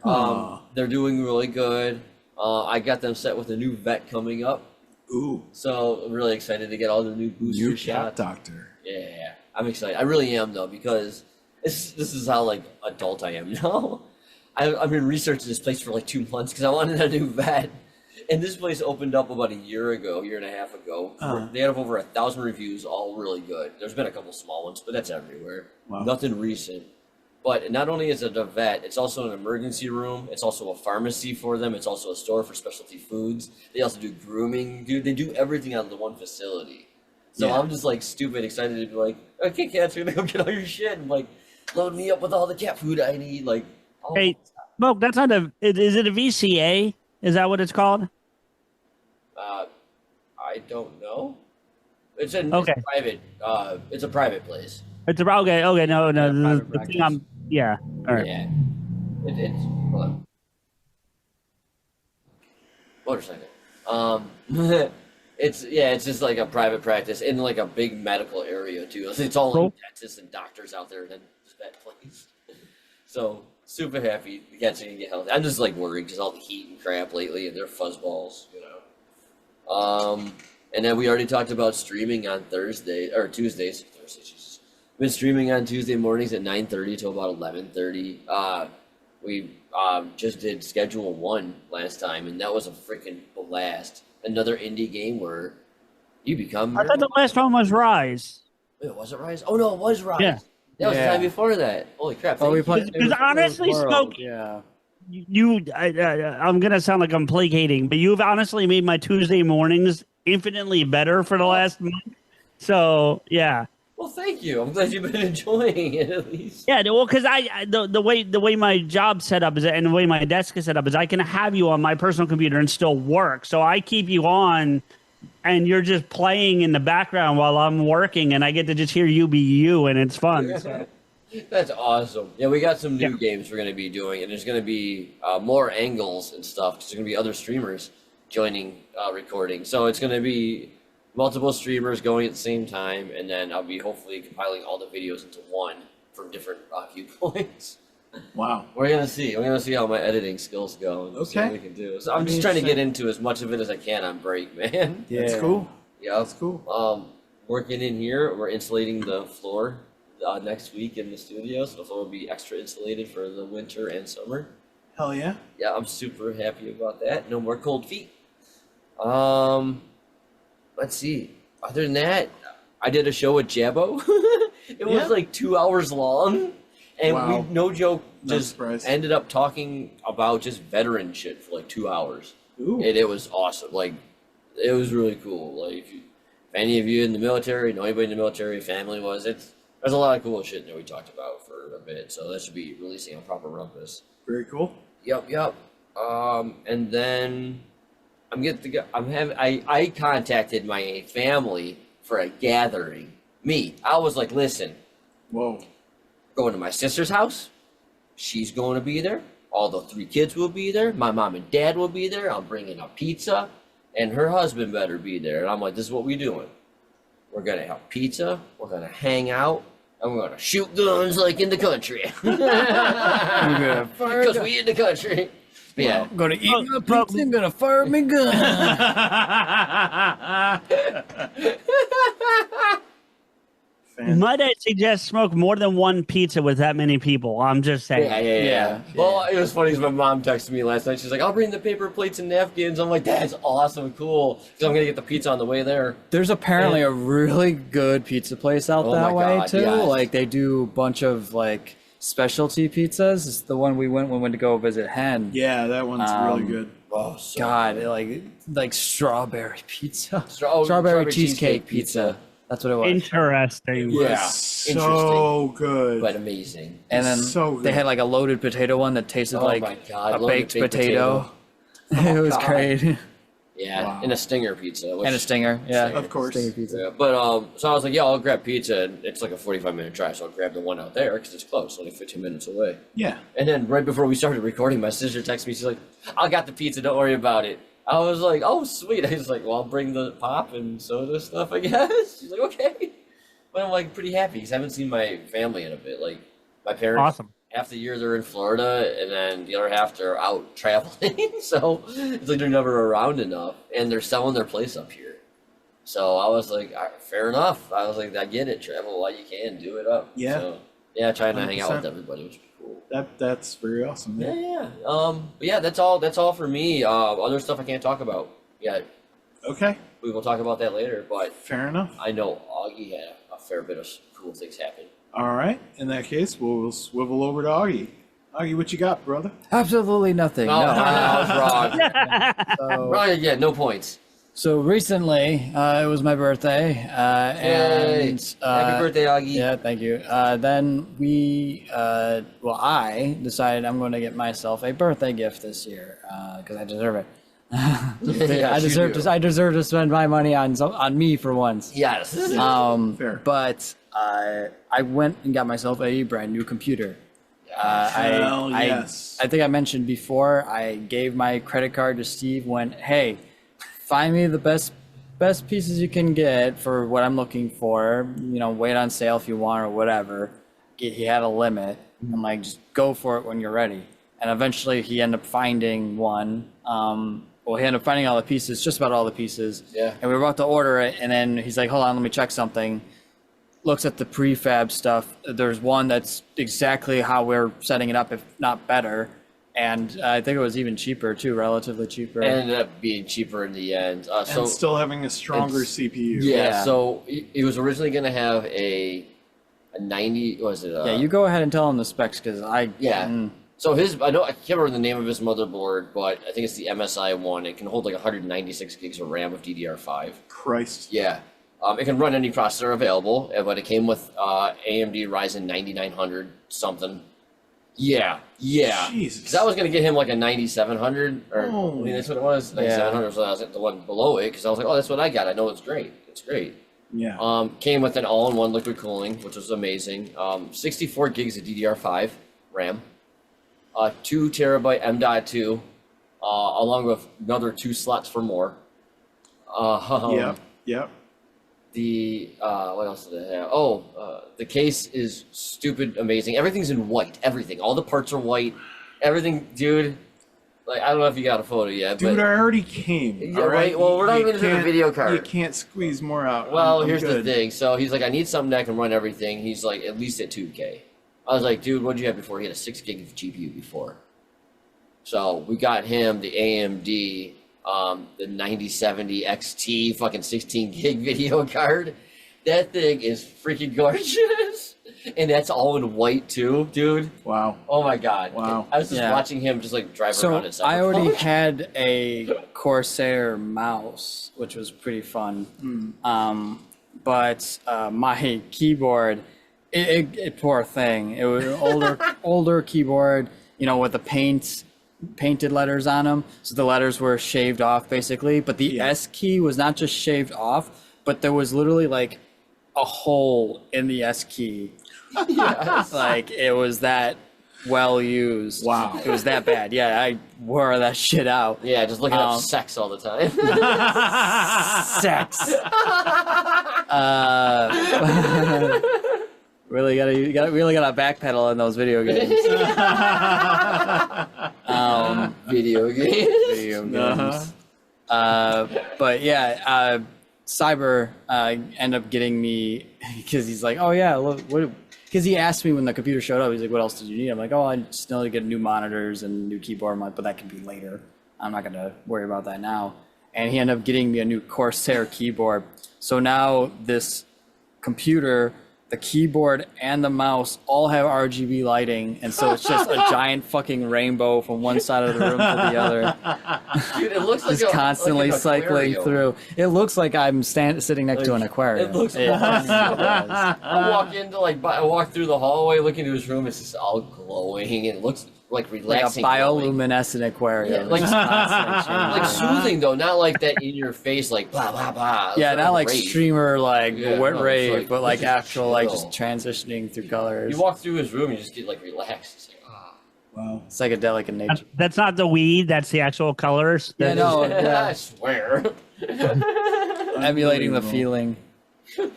They're doing really good. I got them set with a new vet coming up. Ooh. So I'm really excited to get all the new booster New shots. cat doctor. Yeah, I'm excited. I really am though, because this is how like adult I am now. I've been researching this place for like 2 months because I wanted a new vet, And this place opened up about a year and a half ago. They had over 1,000 reviews, all really good. There's been a couple small ones, but that's everywhere. Wow. Nothing recent. But not only is it a vet, it's also an emergency room. It's also a pharmacy for them. It's also a store for specialty foods. They also do grooming. Dude, they do everything out of the one facility. So Yeah. I'm just like stupid excited to be like, okay, cats, we're gonna go get all your shit and like load me up with all the cat food I need. Like, all Hey, Smoke, that's not a. Is it a VCA? Is that what it's called? I don't know. It's a Okay. private. It's a private place. It's a okay. Okay, no. private The thing I'm, yeah. All right. Yeah. It's hold on. Motorcycle. It's just like a private practice in like a big medical area too. It's all Cool. like dentists and doctors out there. Then that place. So super happy the cats are gonna get healthy. I'm just like worried because all the heat and crap lately, and they're fuzzballs, you know. And then we already talked about streaming on Tuesdays. Jesus. Been streaming on Tuesday mornings at 9:30 till about 11:30. We just did Schedule 1 last time, and that was a freaking blast. Another indie game where you become. I thought the last one was Rise. Wait, was it Rise? Oh no, it was Rise. Yeah. That was the Yeah. time before that. Holy crap! Oh, we thank you. played. Because honestly, Smoke, Yeah. I'm gonna sound like I'm placating, but you've honestly made my Tuesday mornings infinitely better for the last month. So yeah. Well, thank you. I'm glad you've been enjoying it at least. Yeah, well, because the way my job set up is, and the way my desk is set up is, I can have you on my personal computer and still work. So I keep you on, and you're just playing in the background while I'm working, and I get to just hear you be you, and it's fun. So. That's awesome. Yeah, we got some new Yeah. games we're going to be doing, and there's going to be more angles and stuff. There's going to be other streamers joining recording. So it's going to be multiple streamers going at the same time, and then I'll be hopefully compiling all the videos into one from different viewpoints. Wow. We're going to see. We're going to see how my editing skills go and see what Okay. we can do. So I'm just trying to get into as much of it as I can on break, man. Yeah. That's cool. Yeah. That's cool. Working in here, we're insulating the floor next week in the studio, so the floor will be extra insulated for the winter and summer. Hell yeah. Yeah, I'm super happy about that. No more cold feet. Let's see. Other than that, I did a show with Jabbo. It was Yeah. like 2 hours long, and Wow. we, no joke, No just surprise. ended up talking about just veteran shit for like 2 hours. Ooh. And it was awesome. Like, it was really cool. Like, if any of you in the military, know anybody in the military, family was, there's a lot of cool shit that we talked about for a bit. So that should be releasing on Proper Rumpus. Very cool. Yep. And then I contacted my family for a gathering. I was like, listen, Whoa. going to my sister's house. She's going to be there. All the 3 kids will be there. My mom and dad will be there. I'm bringing a pizza, and her husband better be there. And I'm like, this is what we're doing. We're gonna have pizza. We're gonna hang out, and we're gonna shoot guns like in the country. Because we in the country. But yeah. I'm gonna eat my pizza and gonna fire me gun. Might I suggest smoke more than one pizza with that many people? I'm just saying. Yeah. Well, it was funny because my mom texted me last night. She's like, I'll bring the paper plates and napkins. I'm like, that's awesome, cool. Because I'm going to get the pizza on the way there. There's apparently a really good pizza place out Oh that my way God, too. yes. Like they do a bunch of like specialty pizzas. It's the one we went when we went to go visit Hen. Yeah, that one's really good. Oh, so God, good. like strawberry pizza. Strawberry Strawberry cheesecake cheesecake pizza. That's what it was. Interesting. Yeah. So good. But amazing. And then so good. they had like a loaded potato one that tasted Oh like my God, a loaded baked baked potato. It was God. great. Yeah, Wow. and a stinger pizza. Which, And a stinger. Yeah. Of course. Stinger pizza. Yeah, but so I was like, yeah, I'll grab pizza. And it's like a 45-minute drive, so I'll grab the one out there because it's close, only 15 minutes away. Yeah. And then right before we started recording, my sister texted me. She's like, I got the pizza. Don't worry about it. I was like, oh, sweet. I was like, well, I'll bring the pop and soda stuff, I guess. She's like, okay. But I'm like pretty happy because I haven't seen my family in a bit. Like my parents, Awesome. half the year they're in Florida, and then the other half they're out traveling. So it's like they're never around enough, and they're selling their place up here. So I was like, all right, fair enough. I was like, I get it. Travel while you can, do it up. Yeah. So Yeah, trying to hang out 100%. with everybody, which would be cool. That's very awesome. Yeah, yeah. But yeah, that's all for me. Other stuff I can't talk about yet. Okay, We will talk about that later. But fair enough. I know Augie had a fair bit of cool things happen. All right, in that case, we'll swivel over to Augie. Augie, what you got, brother? Absolutely nothing. No, No. I was wrong. So, Right, yeah, no points. so recently, it was my birthday, Yay. and Happy birthday, Augie. yeah, thank you. Then I decided I'm going to get myself a birthday gift this year because I deserve it. Yes, I deserve to spend my money on me for once. Yes. Fair. But I went and got myself a brand new computer. Hell yes. I think I mentioned before, I gave my credit card to Steve, went, hey, find me the best pieces you can get for what I'm looking for. You know, wait on sale if you want or whatever. He had a limit. I'm like, just go for it when you're ready. And eventually he ended up finding one. He ended up finding all the pieces, just about all the pieces. Yeah. And we were about to order it, and then he's like, hold on, let me check something. Looks at the prefab stuff. There's one that's exactly how we're setting it up, if not better. And I think it was even cheaper too, relatively cheaper. It ended up being cheaper in the end. And still having a stronger it's- CPU. Yeah, so it was originally going to have a 90, what was it? Yeah, you go ahead and tell him the specs because Yeah. So I can't remember the name of his motherboard, but I think it's the MSI one. It can hold like 196 gigs of RAM with DDR5. Christ. Yeah. It can run any processor available, but it came with AMD Ryzen 9900 something. Yeah. Jesus. Because I was going to get him like a 9700, or Holy. I mean, that's what it was, 9700, so I was at the one below it, because I was like, oh, that's what I got. I know it's great. It's great. Yeah. Came with an all-in-one liquid cooling, which was amazing. 64 gigs of DDR5 RAM. 2 terabyte M.2, along with another 2 slots for more. Yep. The what else did it have? The case is stupid amazing. Everything's in white. Everything. All the parts are white. Everything, dude. Like, I don't know if you got a photo yet, Dude, but I already came. Yeah, all right. Well, we're not You even doing a can't- video card. You can't squeeze more out. well, I'm here's good. the thing. So he's like, I need something that can run everything. He's like, at least at 2K. I was like, dude, what did you have before? He had a 6 gig of GPU before. So we got him the AMD, the 9070 XT fucking 16 gig video card. That thing is freaking gorgeous. And that's all in white too, dude. Wow. Oh my god. Wow. I was just watching him just like drive around So in I already Cyberpunk. had a Corsair mouse, which was pretty fun. But my keyboard, it poor thing. It was an older keyboard, you know, with the painted letters on them. So the letters were shaved off basically. But the S key was not just shaved off, but there was literally like a hole in the S key. Yes. Like it was that well used. Wow. It was that bad. Yeah, I wore that shit out. Yeah, just looking up sex all the time. Sex. Really gotta backpedal in those video games. Video game. Video games. But yeah, Cyber ended up getting me because he's like, oh yeah, look, what? Because he asked me when the computer showed up, he's like, what else did you need? I'm like, oh, I just need to get new monitors and new keyboard. I'm like, but that can be later. I'm not gonna worry about that now. And he ended up getting me a new Corsair keyboard. So now this computer, the keyboard and the mouse all have RGB lighting, and so it's just a giant fucking rainbow from one side of the room to the other. Dude, it looks like Just constantly like an cycling aquarium. through. It looks like I'm sitting next to an aquarium. It looks awesome. I walk through the hallway, look into his room. It's just all glowing. And it looks like like a relaxing. glowing. bioluminescent aquarium. Yeah, like- Just constantly Like changing. soothing though, not like that in your face, like blah blah blah. Yeah, It's not like rave. streamer like Yeah, wet no, it's rave, like- but like it's just actual like chill. just transitioning through colors. You walk through his room, you just get like relaxed. It's like, ah. Wow. Psychedelic in nature. That's not the weed. That's the actual colors. Yeah, no, I yeah. swear. Emulating the Unbelievable. feeling.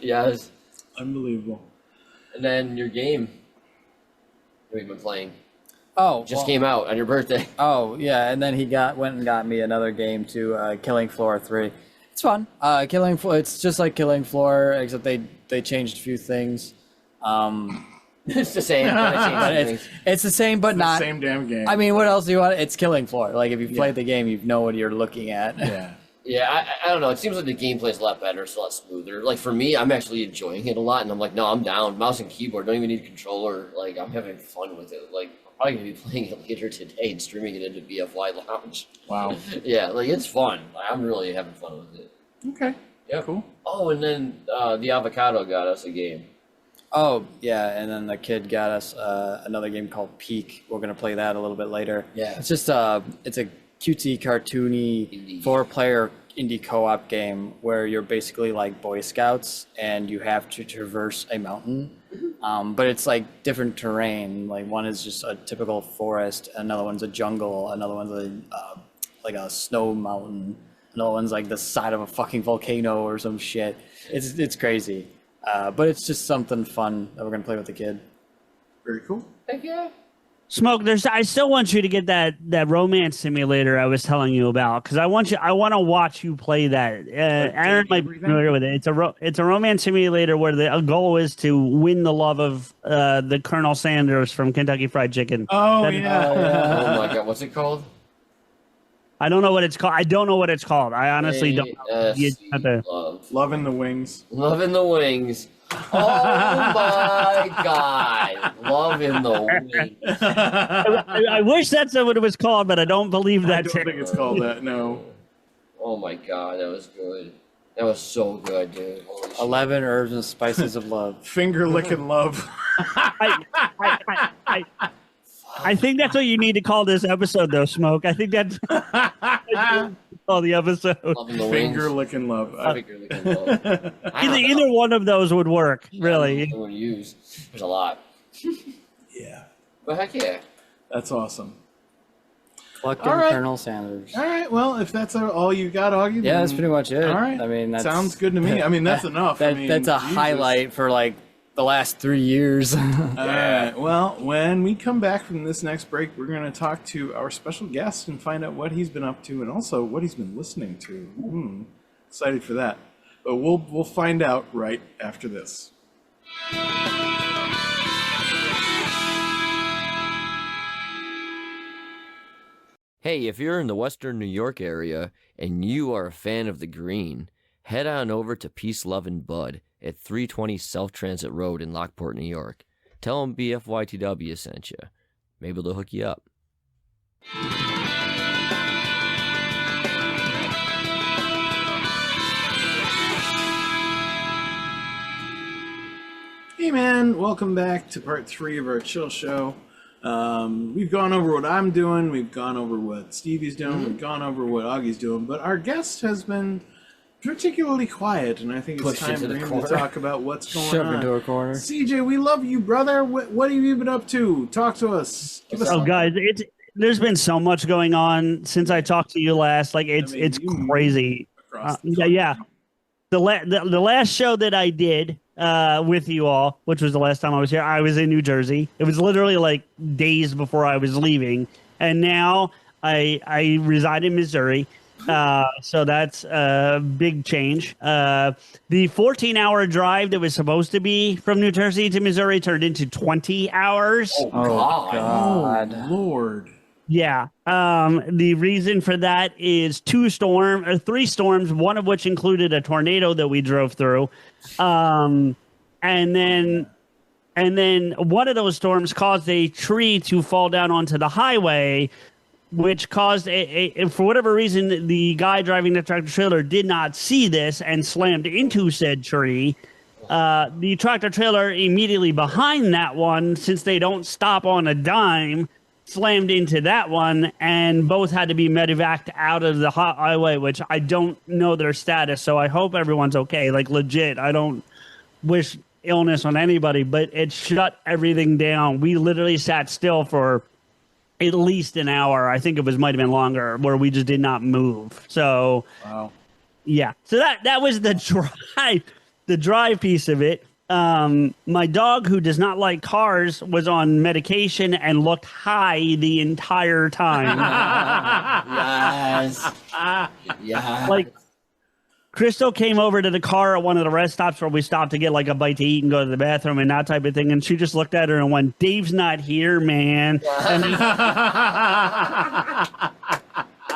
Yes. Unbelievable. And then your game we've been playing Oh, just well- came out on your birthday. Oh yeah, and then he went and got me another game too, Killing Floor 3. It's fun. Killing Floor. It's just like Killing Floor, except they changed a few things. It's the same. But it's the same, but not. Same damn game. I mean, what else do you want? It's killing floor. Like, if you played the game, you know what you're looking at. Yeah. Yeah, I don't know. It seems like the gameplay's a lot better. It's a lot smoother. Like, for me, I'm actually enjoying it a lot, and I'm like, no, I'm down. Mouse and keyboard, don't even need a controller. Like, I'm having fun with it. Like, I'm probably going to be playing it later today and streaming it into BFY Lounge. Wow. Yeah, like, it's fun. I'm really having fun with it. Okay. Yeah. Cool. Oh, and then the Avocado got us a game. Oh, yeah, and then the kid got us another game called Peak. We're going to play that a little bit later. Yeah. It's just it's a cutesy, cartoony, Indie. 4-player indie co-op game where you're basically like Boy Scouts and you have to traverse a mountain. But it's like different terrain. Like one is just a typical forest, another one's a jungle, another one's like a snow mountain, another one's like the side of a fucking volcano or some shit. It's crazy. But it's just something fun that we're gonna play with the kid. Very cool. Heck yeah. Smoke, I still want you to get that romance simulator I was telling you about because I want to watch you play that. Erin might be familiar with it. It's a romance simulator where the goal is to win the love of the Colonel Sanders from Kentucky Fried Chicken. Oh, Oh yeah. my god, what's it called? I don't know what it's called. I honestly don't. You have to- Loving the wings. Loving the wings. Oh my god. Loving the wings. I wish that's what it was called, but I don't believe I that's don't it. think it's called that, no. Oh my god, that was good. That was so good, dude. Holy shit. 11 herbs and spices of love. Finger licking love. I think that's what you need to call this episode, though, Smoke. I think that's call the episode. Loving the Finger wings. licking love. Finger licking love. Either one of those would work, really. I'm gonna use. There's a lot. Yeah. But heck yeah. That's awesome. Collecting All right. Colonel Sanders. All right, well, if that's all you got, Augie, Yeah, then- that's pretty much it. All right. I mean, that's, Sounds good to me. I mean, that's enough. I mean, that's a Jesus. highlight for like the last 3 years. All right. Well, when we come back from this next break, we're going to talk to our special guest and find out what he's been up to and also what he's been listening to. Excited for that. But we'll find out right after this. Hey, if you're in the Western New York area and you are a fan of the green, head on over to Peace, Love, and Bud at 320 South Transit Road in Lockport, New York. Tell them BFYTW sent you. Maybe they'll hook you up. Hey, man. Welcome back to part 3 of our chill show. We've gone over what I'm doing. We've gone over what Stevie's doing. We've gone over what Augie's doing. But our guest has been particularly quiet, and I think it's Pushed time into for the him corner. to talk about what's going Shove on. into a corner. CJ, we love you, brother. What have you been up to? Talk to us. Give us Oh, guys, there's been so much going on since I talked to you last. Like it's you crazy. across the Yeah. The last show that I did with you all, which was the last time I was here, I was in New Jersey. It was literally like days before I was leaving, and now I reside in Missouri. So that's a big change. The 14-hour drive that was supposed to be from New Jersey to Missouri turned into 20 hours. Oh, God. God. Lord. Yeah. The reason for that is 3 storms, one of which included a tornado that we drove through. And then one of those storms caused a tree to fall down onto the highway, which caused for whatever reason, the guy driving the tractor trailer did not see this and slammed into said tree. The tractor trailer immediately behind that one, since they don't stop on a dime, slammed into that one, and both had to be medevaced out of the highway, which I don't know their status, so I hope everyone's okay. Like, legit, I don't wish illness on anybody, but it shut everything down. We literally sat still for at least an hour. I think it might have been longer, where we just did not move. So, Wow. yeah. So that was the drive piece of it. My dog, who does not like cars, was on medication and looked high the entire time. Yes. Yes. Like, Crystal came over to the car at one of the rest stops where we stopped to get like a bite to eat and go to the bathroom and that type of thing. And she just looked at her and went, "Dave's not here, man."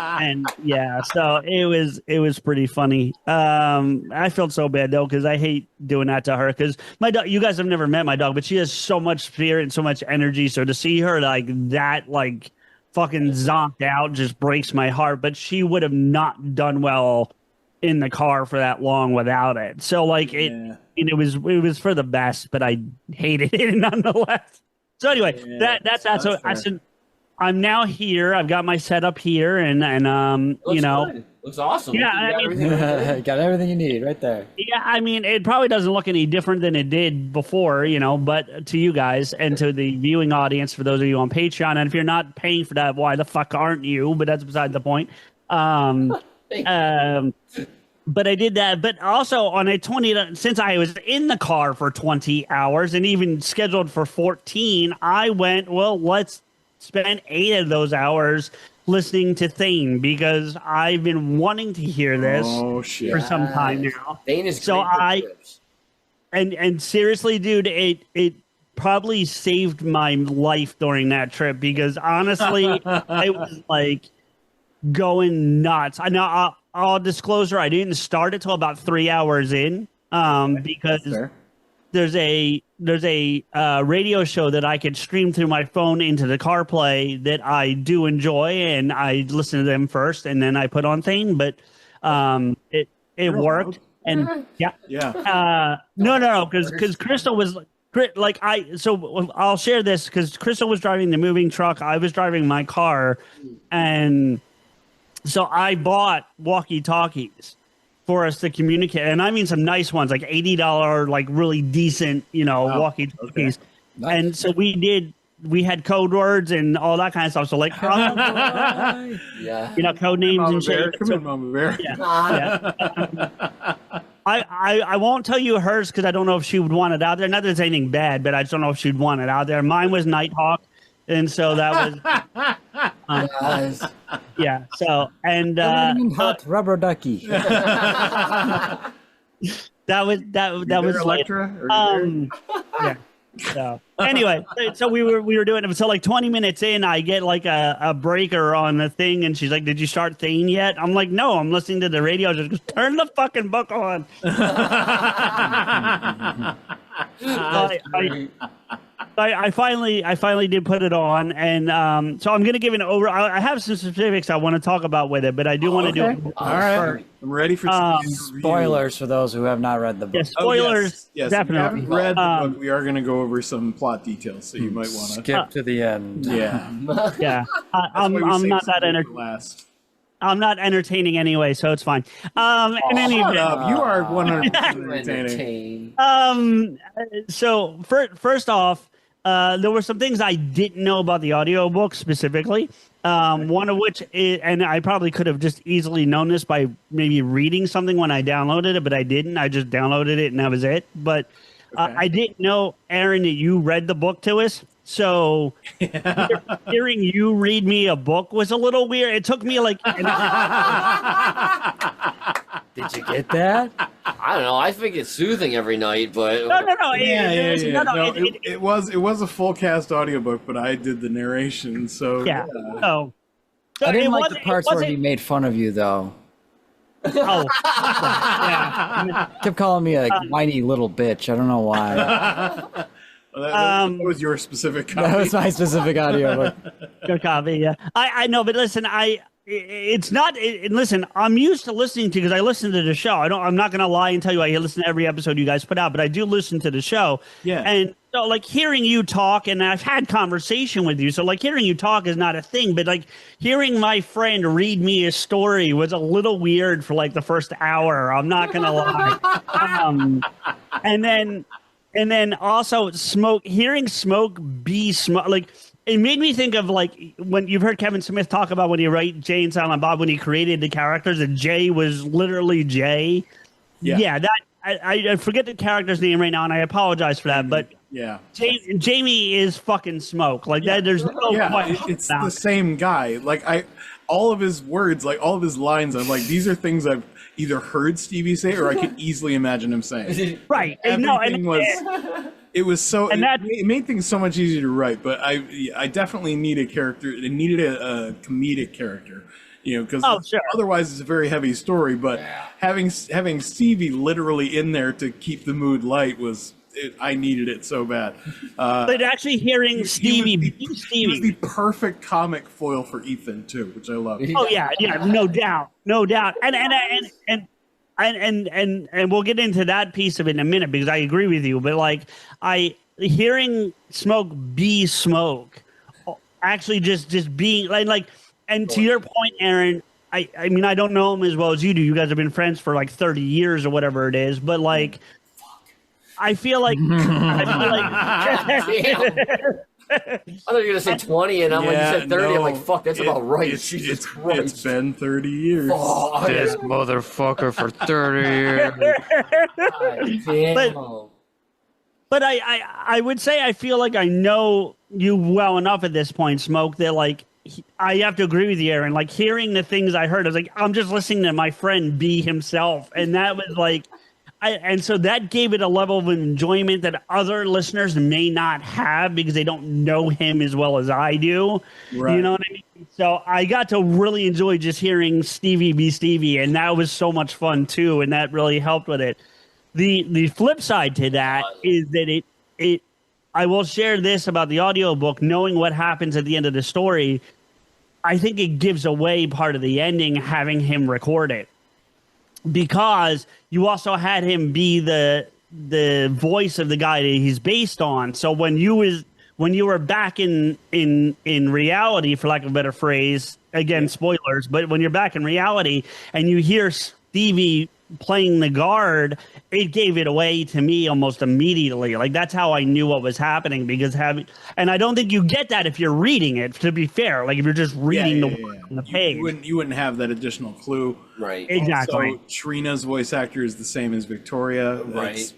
And yeah, so it was pretty funny. I felt so bad though because I hate doing that to her because my dog. You guys have never met my dog, but she has so much spirit and so much energy. So to see her like that, like fucking zonked out, just breaks my heart. But she would have not done well in the car for that long without it. So like it was for the best, but I hated it nonetheless. So anyway, that's so I said. I'm now here. I've got my setup here, and you know, good. Looks awesome. Yeah, I mean, got everything you need right there. Yeah, I mean, it probably doesn't look any different than it did before, you know. But to you guys and to the viewing audience, for those of you on Patreon, and if you're not paying for that, why the fuck aren't you? But that's beside the point. But I did that. But also on a 20, since I was in the car for 20 hours and even scheduled for 14, I went, well, let's spend 8 of those hours listening to Thane because I've been wanting to hear this for some time now. Thane is so great and seriously, dude, it probably saved my life during that trip because honestly, I was like going nuts. I know I'll disclose her. I didn't start it till about 3 hours in because there's a radio show that I could stream through my phone into the CarPlay that I do enjoy, and I listen to them first, and then I put on Thane. But it worked, and no, because Crystal was like So I'll share this because Crystal was driving the moving truck, I was driving my car, and so I bought walkie-talkies for us to communicate, and I mean some nice ones, like $80, like really decent, you know, walkie-talkies. Okay. Nice. And so we had code words and all that kind of stuff. So like, you know, code names and shit. Come in, Mama Bear. I won't tell you hers because I don't know if she would want it out there. Not that it's anything bad, but I just don't know if she'd want it out there. Mine was Nighthawk. And so that was, yeah. So and hot rubber ducky. that was Electra. Yeah. So anyway, so we were doing it. So like 20 minutes in, I get like a breaker on the thing, and she's like, "Did you start Thane yet?" I'm like, "No, I'm listening to the radio." Just goes, "Turn the fucking book on." I finally did put it on, and so I'm going to give an I have some specifics I want to talk about with it, but I do want to do it. All right, I'm ready for spoilers for those who have not read the book. Yeah, spoilers, yes. definitely. If you haven't read the book, we are going to go over some plot details, so you might want to skip to the end. Yeah, yeah. I'm not that entertaining. I'm not entertaining anyway, so it's fine. In any event, you are 100% entertaining. So first off, there were some things I didn't know about the audiobook specifically. One of which and I probably could have just easily known this by maybe reading something when I downloaded it, but I didn't. I just downloaded it and that was it. But I didn't know, Erin, that you read the book to us. So hearing you read me a book was a little weird. It took me like. Did you get that? I don't know. I think it's soothing every night, but no. It was a full cast audiobook, but I did the narration. So So I didn't like the parts where he made fun of you, though. Oh, yeah. Kept calling me a whiny little bitch. I don't know why. That was your specific copy. That was my specific audiobook. Good copy, yeah. I know, but listen, listen, I'm used to listening to because I listen to the show. I'm not gonna lie and tell you I listen to every episode you guys put out, but I do listen to the show. Yeah. And so like hearing you talk, and I've had conversation with you, so like hearing you talk is not a thing, but like hearing my friend read me a story was a little weird for like the first hour. I'm not gonna lie. And then also hearing Smoke be Smoke, like it made me think of like when you've heard Kevin Smith talk about when he wrote Jay and Silent Bob when he created the characters, that Jay was literally Jay. Yeah, that I forget the character's name right now, and I apologize for that, but yeah, Jamie is fucking Smoke. Like that, there's no question. It's the same guy. Like all of his words, like all of his lines, I'm like, these are things I've either heard Stevie say or I could easily imagine him saying. Right. It was so, and it made things so much easier to write, but I definitely need a character. It needed a comedic character, because otherwise it's a very heavy story. But having Stevie literally in there to keep the mood light I needed it so bad. But actually hearing Stevie, he was the perfect comic foil for Ethan too, which I love. Oh yeah, no doubt. And we'll get into that piece of it in a minute because I agree with you. But like hearing Smoke be Smoke, actually just being like, and to your point, Erin, I mean I don't know him as well as you do. You guys have been friends for like 30 years or whatever it is. But like, I feel like I thought you were gonna say 20, and I'm like, you said 30. I'm like, fuck, that's about right. Jesus Christ. It's been 30 years. Oh, this motherfucker for 30 years. But I would say I feel like I know you well enough at this point, Smoke, that like I have to agree with you, Erin. Like hearing the things I heard, I was like, I'm just listening to my friend be himself, and that was like. And so that gave it a level of enjoyment that other listeners may not have because they don't know him as well as I do. Right. You know what I mean? So I got to really enjoy just hearing Stevie be Stevie, and that was so much fun too, and that really helped with it. The flip side to that is that it I will share this about the audiobook, knowing what happens at the end of the story. I think it gives away part of the ending having him record it. Because you also had him be the voice of the guy that he's based on. So when you were back in reality, for lack of a better phrase, again, spoilers, but when you're back in reality and you hear Stevie playing the guard, it gave it away to me almost immediately. Like that's how I knew what was happening and I don't think you get that if you're reading it, to be fair. Like if you're just reading the word on the page. You wouldn't have that additional clue. Right. Exactly. So Trina's voice actor is the same as Victoria.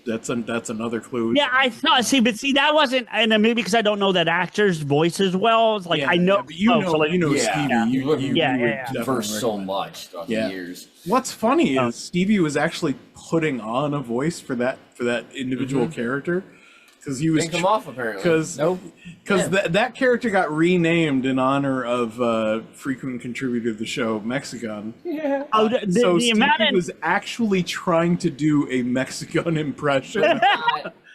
That's another clue. Yeah, I thought. See, that wasn't, and maybe because I don't know that actor's voice as well. It's like I know, but you know Stevie. You converse so much throughout the years. What's funny is Stevie was actually putting on a voice for that individual character because he was didn't come off apparently. Because that character got renamed in honor of frequent contributor to the show Mexican. Yeah. So Stevie was actually trying to do a Mexican impression.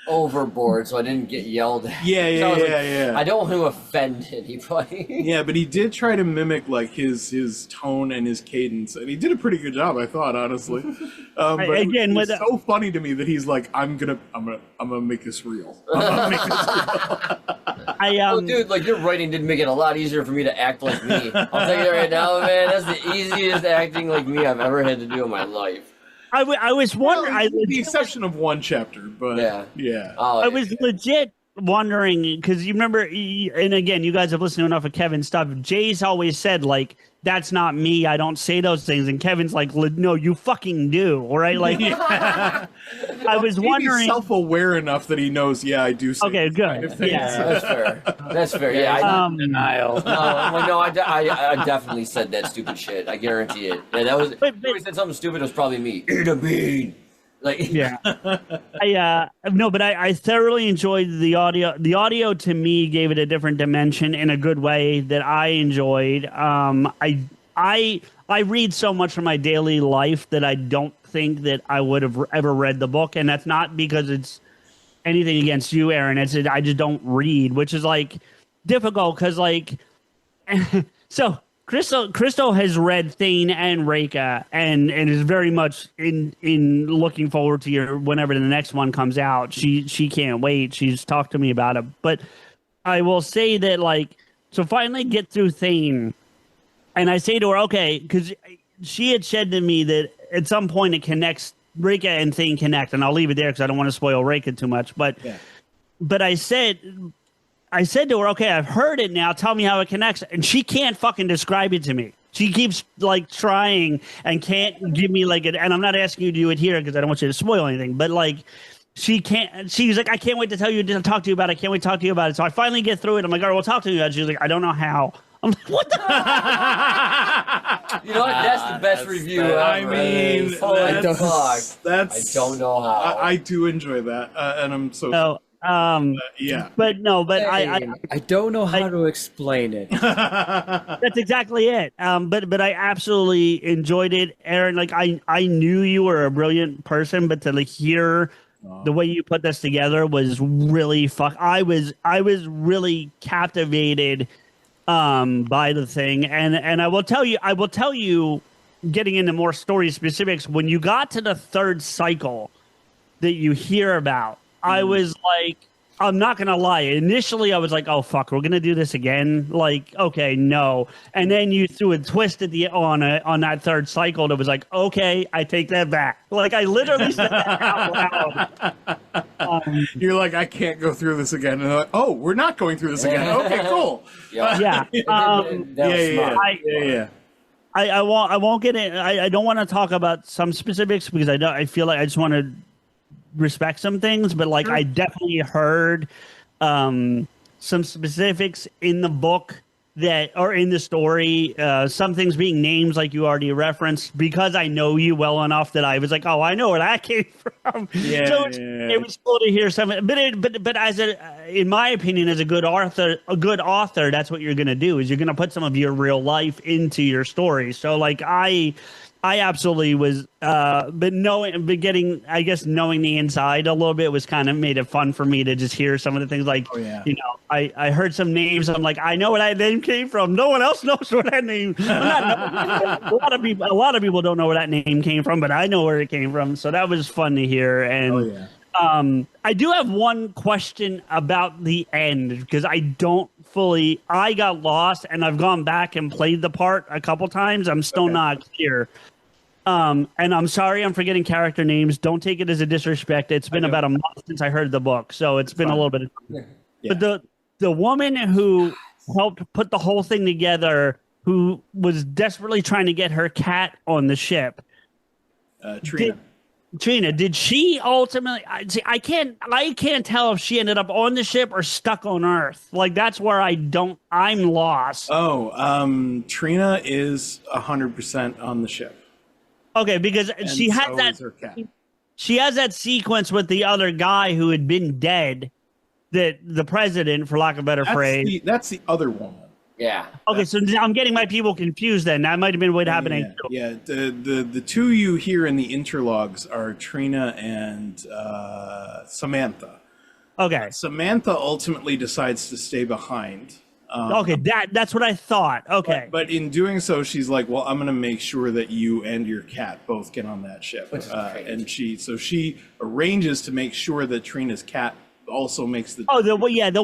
Overboard, so I didn't get yelled at. Yeah. I don't want to offend anybody. Yeah, but he did try to mimic like his tone and his cadence, and he did a pretty good job, I thought, honestly. But again, it's so funny to me that he's like, I'm gonna make this real. Dude, like your writing did make it a lot easier for me to act like me. I'll tell you right now, man. That's the easiest acting like me I've ever had to do in my life. I was wondering, with the exception of one chapter, but yeah. I was legit wondering because you remember, and again, you guys have listened to enough of Kevin's stuff. Jay's always said like, "That's not me. I don't say those things," and Kevin's like, "No, you fucking do." All right, like. I was wondering. He's self-aware enough that he knows. Yeah, I do. Say okay, good. Kind of yeah, that's fair. That's fair. Yeah, denial. No, I definitely said that stupid shit. I guarantee it. Yeah, that was. If he said something stupid, it was probably me. Eat a bean. Like yeah, I thoroughly enjoyed the audio. The audio to me gave it a different dimension in a good way that I enjoyed. I read so much from my daily life that I don't think that I would have ever read the book, and that's not because it's anything against you, Erin. It's I just don't read, which is like difficult because like so. Crystal has read Thane and Rehka and is very much in looking forward to whenever the next one comes out. She can't wait. She's talked to me about it. But I will say that like so finally get through Thane, and I say to her, okay, because she had said to me that at some point it connects. Rehka and Thane connect, and I'll leave it there because I don't want to spoil Rehka too much. But I said to her, okay, I've heard it now. Tell me how it connects. And she can't fucking describe it to me. She keeps like trying and can't give me like it. And I'm not asking you to do it here because I don't want you to spoil anything. But like, she can't. She's like, I can't wait to talk to you about it. I can't wait to talk to you about it. So I finally get through it. I'm like, all right, we'll talk to you about it. She's like, I don't know how. I'm like, what the? You know what? That's the best review ever. I mean, Holy fuck. that's. I don't know how. I do enjoy that, and I'm so. No, yeah. but no, but I don't know how to explain it. that's exactly it. But I absolutely enjoyed it, Erin. Like I knew you were a brilliant person, but to like hear the way you put this together was really I was really captivated by the thing, and I will tell you, getting into more story specifics, when you got to the third cycle that you hear about, I was like, I'm not gonna lie. Initially, I was like, "Oh fuck, we're gonna do this again." Like, okay, no. And then you threw a twist at the on that third cycle that was like, "Okay, I take that back." Like, I literally said that out loud. You're like, I can't go through this again. And they're like, oh, we're not going through this again. Okay, cool. Yeah. Yeah. I won't get in. I don't want to talk about some specifics because I feel like I just want to respect some things, but like I definitely heard some specifics in the book that or in the story, some things being names like you already referenced, because I know you well enough that I was like, oh, I know where that came from. It was cool to hear some, but as in my opinion, as a good author, that's what you're going to do, is you're going to put some of your real life into your story. So like I absolutely was, but knowing the inside a little bit was kind of made it fun for me to just hear some of the things. Like, you know, I heard some names. I'm like, I know where that name came from. No one else knows where that name. A lot of people don't know where that name came from, but I know where it came from. So that was fun to hear. And I do have one question about the end, because I got lost, and I've gone back and played the part a couple times. I'm still not clear. And I'm sorry I'm forgetting character names. Don't take it as a disrespect. It's been about a month since I heard the book, so it's been a little bit of time. Yeah. But the woman who helped put the whole thing together, who was desperately trying to get her cat on the ship, Trina, did she ultimately? I can't tell if she ended up on the ship or stuck on Earth. Like, that's where I'm lost. Oh, Trina is 100% on the ship. Okay, because she has that sequence with the other guy who had been dead, that the president, for lack of a better phrase. That's the other woman. Yeah. Okay, so I'm getting my people confused then. That might have been what happened. Yeah. The two you hear in the interlogs are Trina and Samantha. Okay. Samantha ultimately decides to stay behind. Okay, that's what I thought. Okay. But in doing so, she's like, well, I'm going to make sure that you and your cat both get on that ship. And she arranges to make sure that Trina's cat also makes the the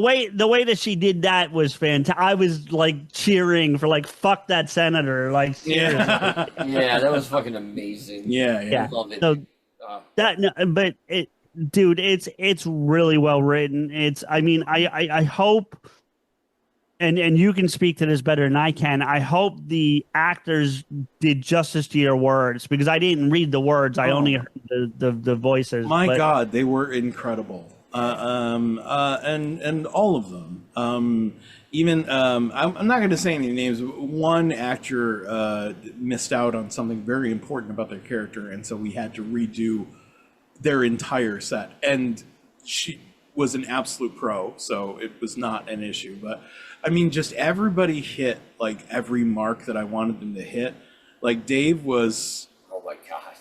way that she did that was fantastic. I was like cheering for, like, fuck that senator, like, seriously. Yeah, that was fucking amazing. Yeah. Love it. So but it's really well written. I hope, and you can speak to this better than I can, I hope the actors did justice to your words, because I didn't read the words. I only heard the voices. God, they were incredible. And all of them. I'm not going to say any names. But one actor missed out on something very important about their character, and so we had to redo their entire set. And she was an absolute pro, so it was not an issue. But I mean, just everybody hit like every mark that I wanted them to hit. Like Dave was. Oh my god!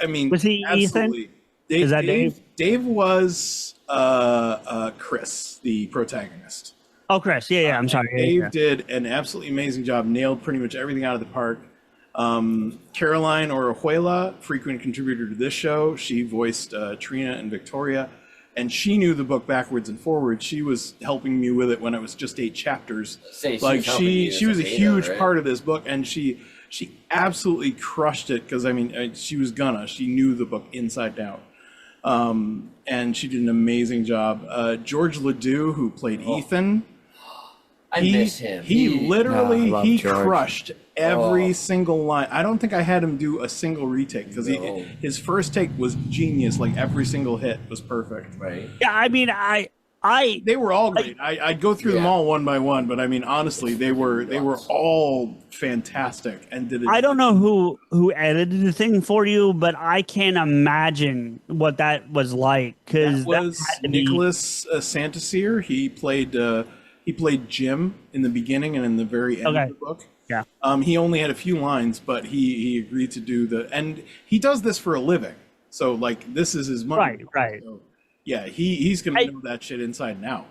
I mean, was he absolutely. Ethan? Is that Dave? Dave was Chris, the protagonist. Oh, Chris. Yeah. I'm sorry. Dave did an absolutely amazing job. Nailed pretty much everything out of the park. Caroline Orejuela, frequent contributor to this show, she voiced Trina and Victoria, and she knew the book backwards and forwards. She was helping me with it when it was just 8 chapters. She was a huge part of this book, and she absolutely crushed it, because she knew the book inside out. And she did an amazing job. George Ledoux, who played Ethan, I miss him. He literally George. crushed every single line. I don't think I had him do a single retake, because his first take was genius. Like, every single hit was perfect. Right. Yeah, I mean, I They were all great. I'd go through them all one by one, but I mean, honestly, they were all fantastic and did it. I don't know who edited the thing for you, but I can't imagine what that was like. Because that was Nicholas Santaseer. He played Jim in the beginning and in the very end of the book. Yeah. He only had a few lines, but he agreed to do and he does this for a living. So like this is his money. Right. So, yeah, he's gonna know that shit inside and out.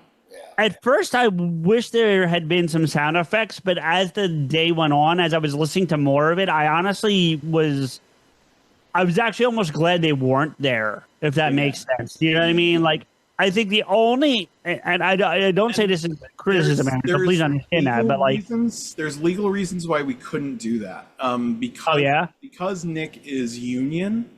At first, I wish there had been some sound effects, but as the day went on, as I was listening to more of it, I honestly was actually almost glad they weren't there, if that makes sense. You know what I mean? Like, I think the only, and I don't say this in criticism, so please understand that, but like, there's legal reasons why we couldn't do that. Because Nick is union.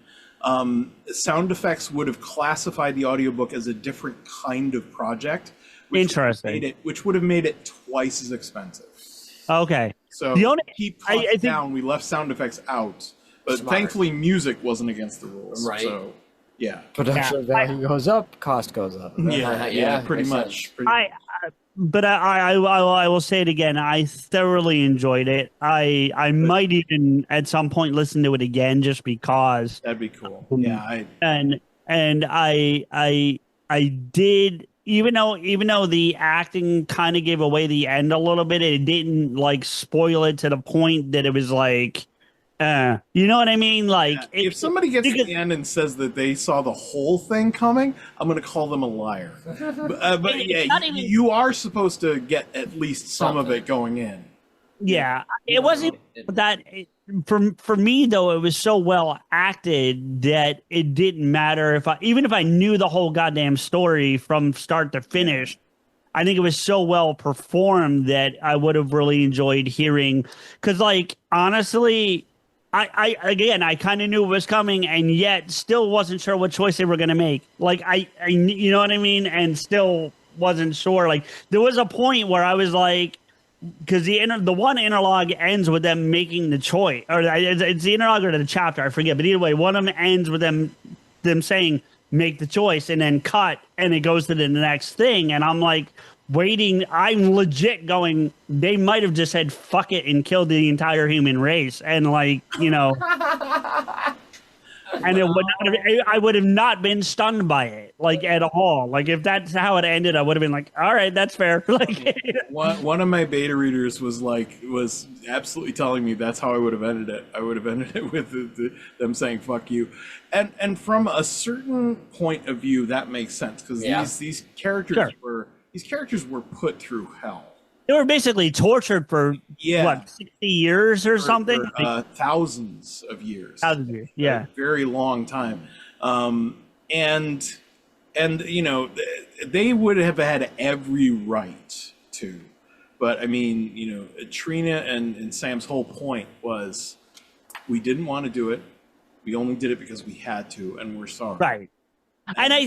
Sound effects would have classified the audiobook as a different kind of project. Which would have made it twice as expensive. Okay. So keep costs down. We left sound effects out, but thankfully music wasn't against the rules. Right. So yeah. Production value goes up, cost goes up. Yeah, pretty much. But I will say it again. I thoroughly enjoyed it. I might even at some point listen to it again just because. That'd be cool. Yeah. And I did, even though the acting kind of gave away the end a little bit, it didn't like spoil it to the point that it was like, you know what I mean? Like, if somebody gets to the end and says that they saw the whole thing coming, I'm going to call them a liar. But you are supposed to get at least some of it going in. Yeah, it wasn't that. For me though, it was so well acted that it didn't matter even if I knew the whole goddamn story from start to finish. I think it was so well performed that I would have really enjoyed hearing. Because, like, honestly, I kind of knew it was coming, and yet still wasn't sure what choice they were going to make. Like, I you know what I mean? And still wasn't sure. Like, there was a point where I was like, because the one interlog ends with them making the choice, or it's the interlog or the chapter, I forget. But either way, one of them ends with them saying, make the choice, and then cut, and it goes to the next thing. And I'm like, waiting, I'm legit going, they might have just said fuck it and killed the entire human race, and like, you know, and I would have not been stunned by it, like, at all. Like, if that's how it ended, I would have been like, all right, that's fair. Like, one of my beta readers was absolutely telling me that's how I would have ended it. I would have ended it with them saying fuck you, and from a certain point of view that makes sense, because these characters were put through hell. They were basically tortured for what, 60 years or something? Thousands of years. Thousands of years, yeah. A very long time. And you know, they would have had every right to. But I mean, you know, Trina and Sam's whole point was, we didn't want to do it. We only did it because we had to, and we're sorry. Right. And I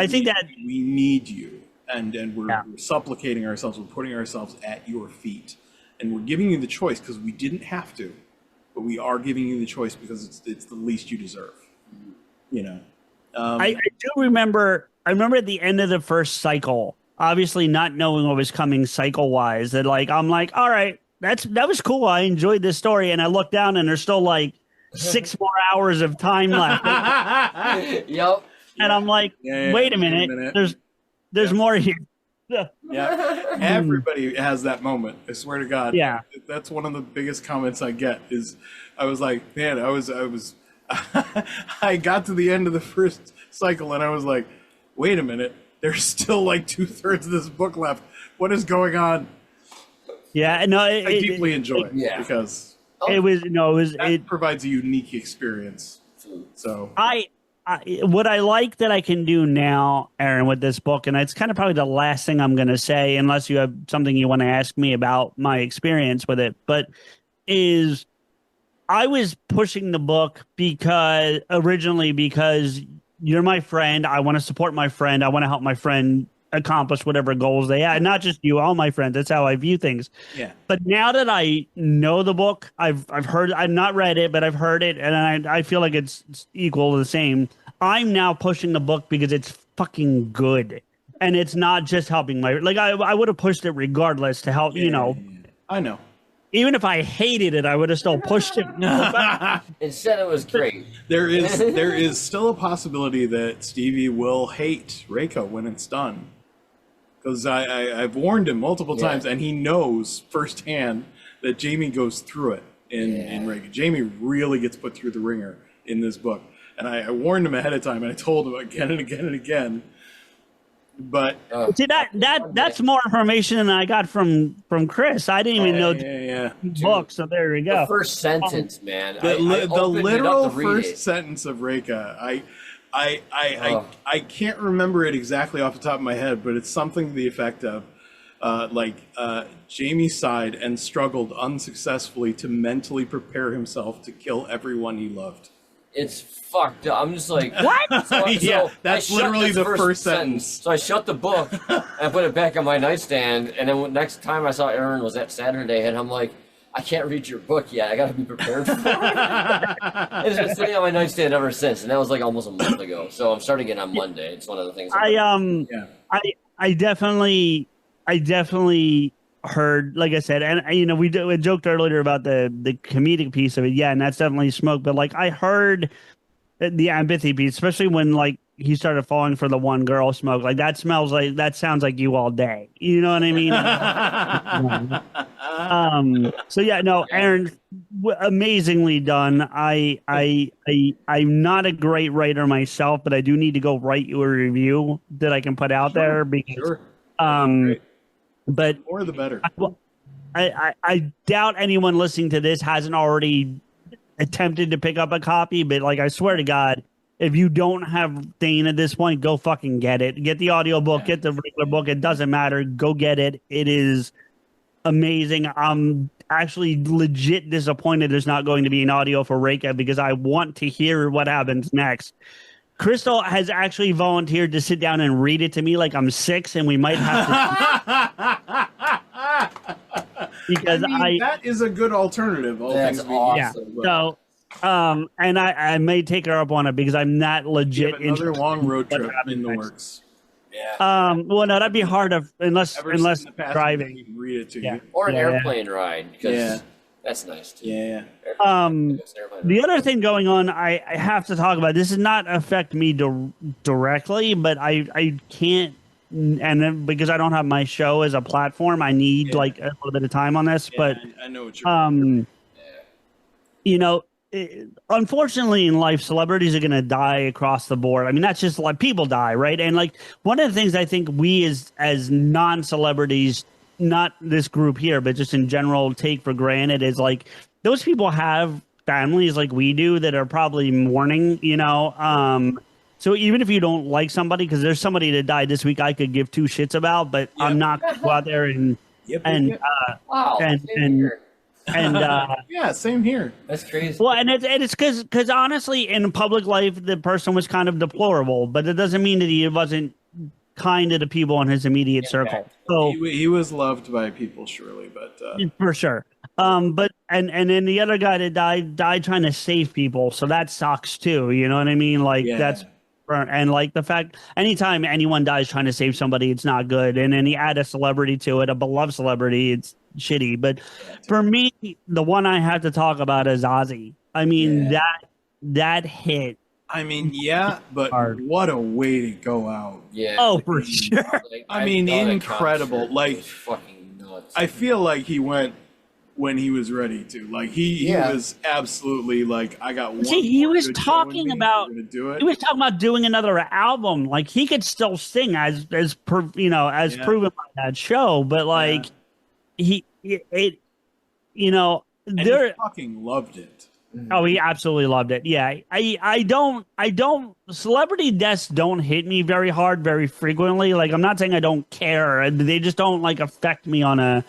think that we need you. And we're supplicating ourselves, we're putting ourselves at your feet, and we're giving you the choice because we didn't have to, but we are giving you the choice because it's the least you deserve. You know, I do remember. I remember at the end of the first cycle, obviously not knowing what was coming cycle wise, that like I'm like, all right, that was cool. I enjoyed this story, and I look down and there's still like 6 more hours of time left. Yep. And I'm like, wait a minute. There's more here. Yeah, everybody has that moment. I swear to God. Yeah, that's one of the biggest comments I get. Is I was like, man, I was, I got to the end of the first cycle and I was like, wait a minute, there's still like 2/3 of this book left. What is going on? Yeah, no, I deeply enjoy it because it provides a unique experience. So what I like that I can do now, Erin, with this book, and it's kind of probably the last thing I'm going to say, unless you have something you want to ask me about my experience with it, but is I was pushing the book because you're my friend. I want to support my friend. I want to help my friend accomplish whatever goals they have. Not just you, all my friends. That's how I view things. Yeah. But now that I know the book, I've heard, I've not read it, but I've heard it, and I feel like it's equal to the same. I'm now pushing the book because it's fucking good. and it's not just helping my like I would have pushed it regardless to help, you know. I know. Even if I hated it, I would have still pushed it. Instead, it was great. There is still a possibility that Stevie will hate Rehka when it's done, because I've warned him multiple times, and he knows firsthand that Jamie goes through it in Rehka. Jamie really gets put through the ringer in this book, and I warned him ahead of time, and I told him again and again and again. But see that's more information than I got from Chris. I didn't even know book. So there we go. The first sentence, man. The literal first sentence of Rehka. I can't remember it exactly off the top of my head, but it's something to the effect of Jamie sighed and struggled unsuccessfully to mentally prepare himself to kill everyone he loved. It's fucked up. I'm just like, what? So that's literally the first sentence. So I shut the book and I put it back on my nightstand. And then next time I saw Erin was that Saturday, and I'm like, I can't read your book yet. I got to be prepared for it. It's been sitting on my nightstand ever since, and that was like almost a month ago. So I'm starting it on Monday. It's one of the things. I definitely heard, like I said, and you know, we joked earlier about the comedic piece of it, and that's definitely smoke. But like I heard the empathy piece, especially when like he started falling for the one girl, smoke. Like that sounds like you all day. You know what I mean? So yeah, no, Erin, amazingly done. I'm not a great writer myself, but I do need to go write you a review that I can put out there because but more the better. I doubt anyone listening to this hasn't already attempted to pick up a copy, but like I swear to God, if you don't have Thane at this point, go fucking get it. Get the audiobook, get the regular book. It doesn't matter. Go get it. It is amazing. I'm actually legit disappointed there's not going to be an audio for Rehka because I want to hear what happens next. Crystal has actually volunteered to sit down and read it to me like I'm 6, and we might have to. Because that is a good alternative. All That's things being awesome. equal. So, and I may take her up on it because I'm not legit. Another long road trip in the works. Yeah. Well, no, that'd be hard unless driving. Read it to you. Or an airplane ride, because that's nice too. Yeah. The other thing going on, I have to talk about. This does not affect me directly, but I can't, and then because I don't have my show as a platform, I need like a little bit of time on this. But I know what you're. You know, unfortunately in life, celebrities are going to die across the board. I mean, that's just like people die, right? And like one of the things I think we as non-celebrities, not this group here, but just in general, take for granted is like those people have families like we do that are probably mourning, you know. So even if you don't like somebody, because there's somebody that died this week I could give two shits about, but I'm not going to go out there and yeah, same here. That's crazy. Well, and it's because honestly, in public life, the person was kind of deplorable, but it doesn't mean that he wasn't kind to the people in his immediate circle. So he was loved by people, surely, but for sure. But and then the other guy that died trying to save people, so that sucks too. You know what I mean? Like that's. And like the fact, anytime anyone dies trying to save somebody, it's not good. And then you add a celebrity to it, a beloved celebrity, it's shitty. But for me, the one I have to talk about is Ozzy. I mean, that hit. I mean, but what a way to go out. Yeah. Oh, for sure. Like, I mean, incredible. Like, fucking nuts. I feel like he went when he was ready to. Like he was absolutely like, I got one. See, he was talking about do it. He was talking about doing another album. Like he could still sing as proven by that show, but like he fucking loved it. Oh, he absolutely loved it. Yeah. I don't celebrity deaths don't hit me very hard very frequently. Like I'm not saying I don't care. They just don't like affect me on a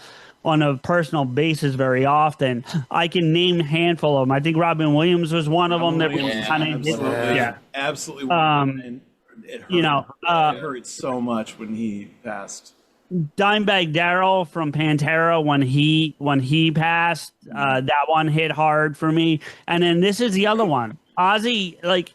personal basis very often. I can name a handful of them. I think Robin Williams was one of them that was kind of absolutely. And it hurt. It hurt so much when he passed. Dimebag Darrell from Pantera when he passed, that one hit hard for me. And then this is the other one. Ozzy, like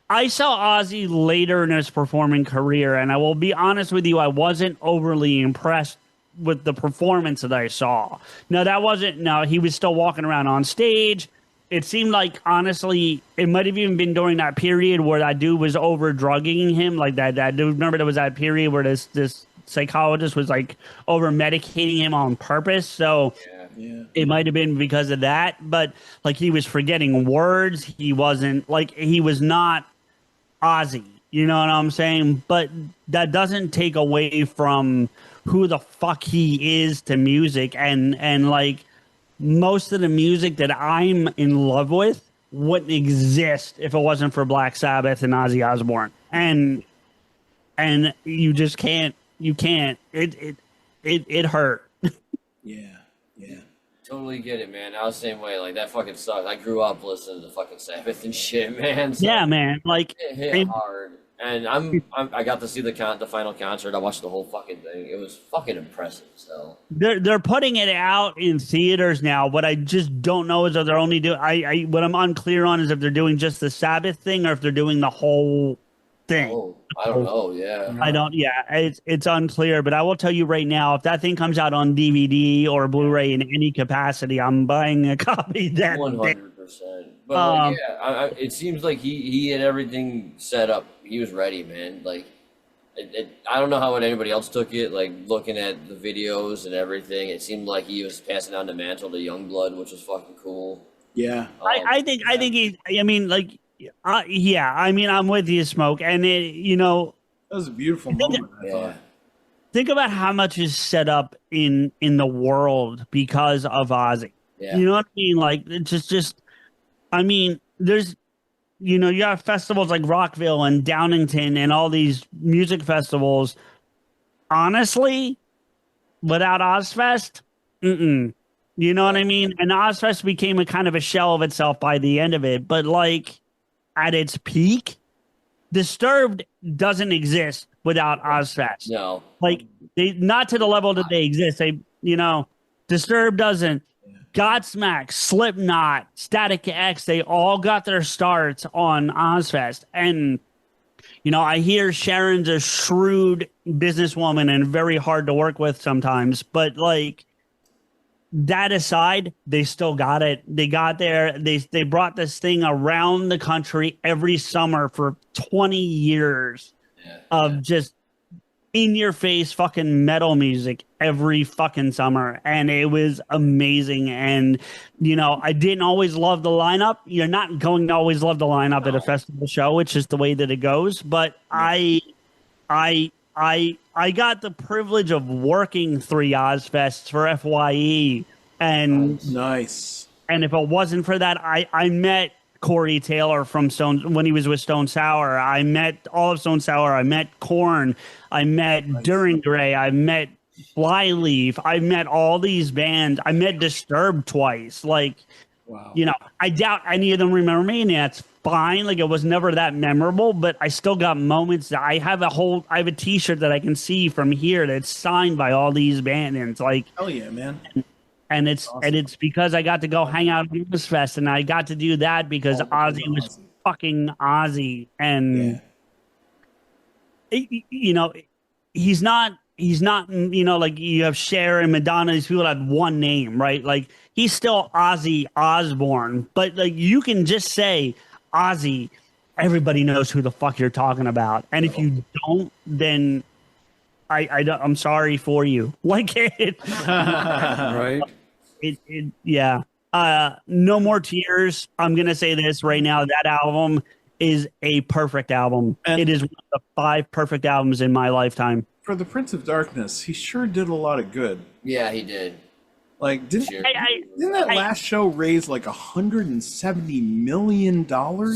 I saw Ozzy later in his performing career, and I will be honest with you, I wasn't overly impressed with the performance that I saw. No, he was still walking around on stage. It seemed like, honestly, it might have even been during that period where that dude was over drugging him. Like that dude, remember there was that period where this psychologist was like over medicating him on purpose. So it might have been because of that, but like he was forgetting words. He was not Ozzy. You know what I'm saying? But that doesn't take away from who the fuck he is to music, and like most of the music that I'm in love with wouldn't exist if it wasn't for Black Sabbath and Ozzy Osbourne. And you just can't. You can't. It hurt. Yeah. Totally get it, man. I was the same way. Like, that fucking sucks. I grew up listening to fucking Sabbath and shit, man. So Yeah, man. Like, it hit hard. And I got to see the final concert. I watched the whole fucking thing. It was fucking impressive. So they're putting it out in theaters now. What I just don't know is if they're only doing. What I'm unclear on is if they're doing just the Sabbath thing or if they're doing the whole thing. Oh, I don't know. Yeah, I don't. Yeah, it's unclear. But I will tell you right now, if that thing comes out on DVD or Blu-ray in any capacity, I'm buying a copy. That 100%. But it seems like he had everything set up. He was ready, man. Like, I don't know how anybody else took it. Like, looking at the videos and everything, it seemed like he was passing down the mantle to Youngblood, which was fucking cool. Yeah, I think he. I mean, like, I mean, I'm with you, Smoke, and that was a beautiful moment. I thought. Think about how much is set up in the world because of Ozzy. Yeah. You know what I mean? Like, it's just. I mean, there's, you have festivals like Rockville and Downington and all these music festivals. Honestly, without Ozfest, you know what I mean? And Ozfest became a kind of a shell of itself by the end of it. But like at its peak, Disturbed doesn't exist without Ozfest. No. Like not to the level that they exist. Disturbed doesn't. Godsmack, Slipknot, Static X, they all got their starts on Ozfest. And, I hear Sharon's a shrewd businesswoman and very hard to work with sometimes. But, like, that aside, they still got it. They got there. They brought this thing around the country every summer for 20 years of just in-your-face fucking metal music every fucking summer, and it was amazing. And I didn't always love the lineup. You're not going to always love the lineup at a festival show. It's just the way that it goes. But I got the privilege of working 3 Ozfests for FYE, and nice. And if it wasn't for that, I met Corey Taylor from Stone when he was with Stone Sour. I met all of Stone Sour. I met Korn. I met During Gray. I met Flyleaf. I met all these bands. I met Disturbed twice. Like, wow. I doubt any of them remember me, and that's fine. Like, it was never that memorable, but I still got moments that I have a t-shirt that I can see from here that's signed by all these bands. And it's like, hell yeah, man. And it's awesome. And it's because I got to go hang out at this fest, and I got to do that because Ozzy was fucking Ozzy, and he's not like you have Cher and Madonna. These people have one name, right? Like he's still Ozzy Osbourne, but like you can just say Ozzy, everybody knows who the fuck you're talking about, and if you don't, then I'm sorry for you. Like it, right? Yeah. No More Tears. I'm gonna say this right now. That album is a perfect album. And it is one of the 5 perfect albums in my lifetime. For the Prince of Darkness, he sure did a lot of good. Yeah, he did. Like, didn't that last show raise like $170 million?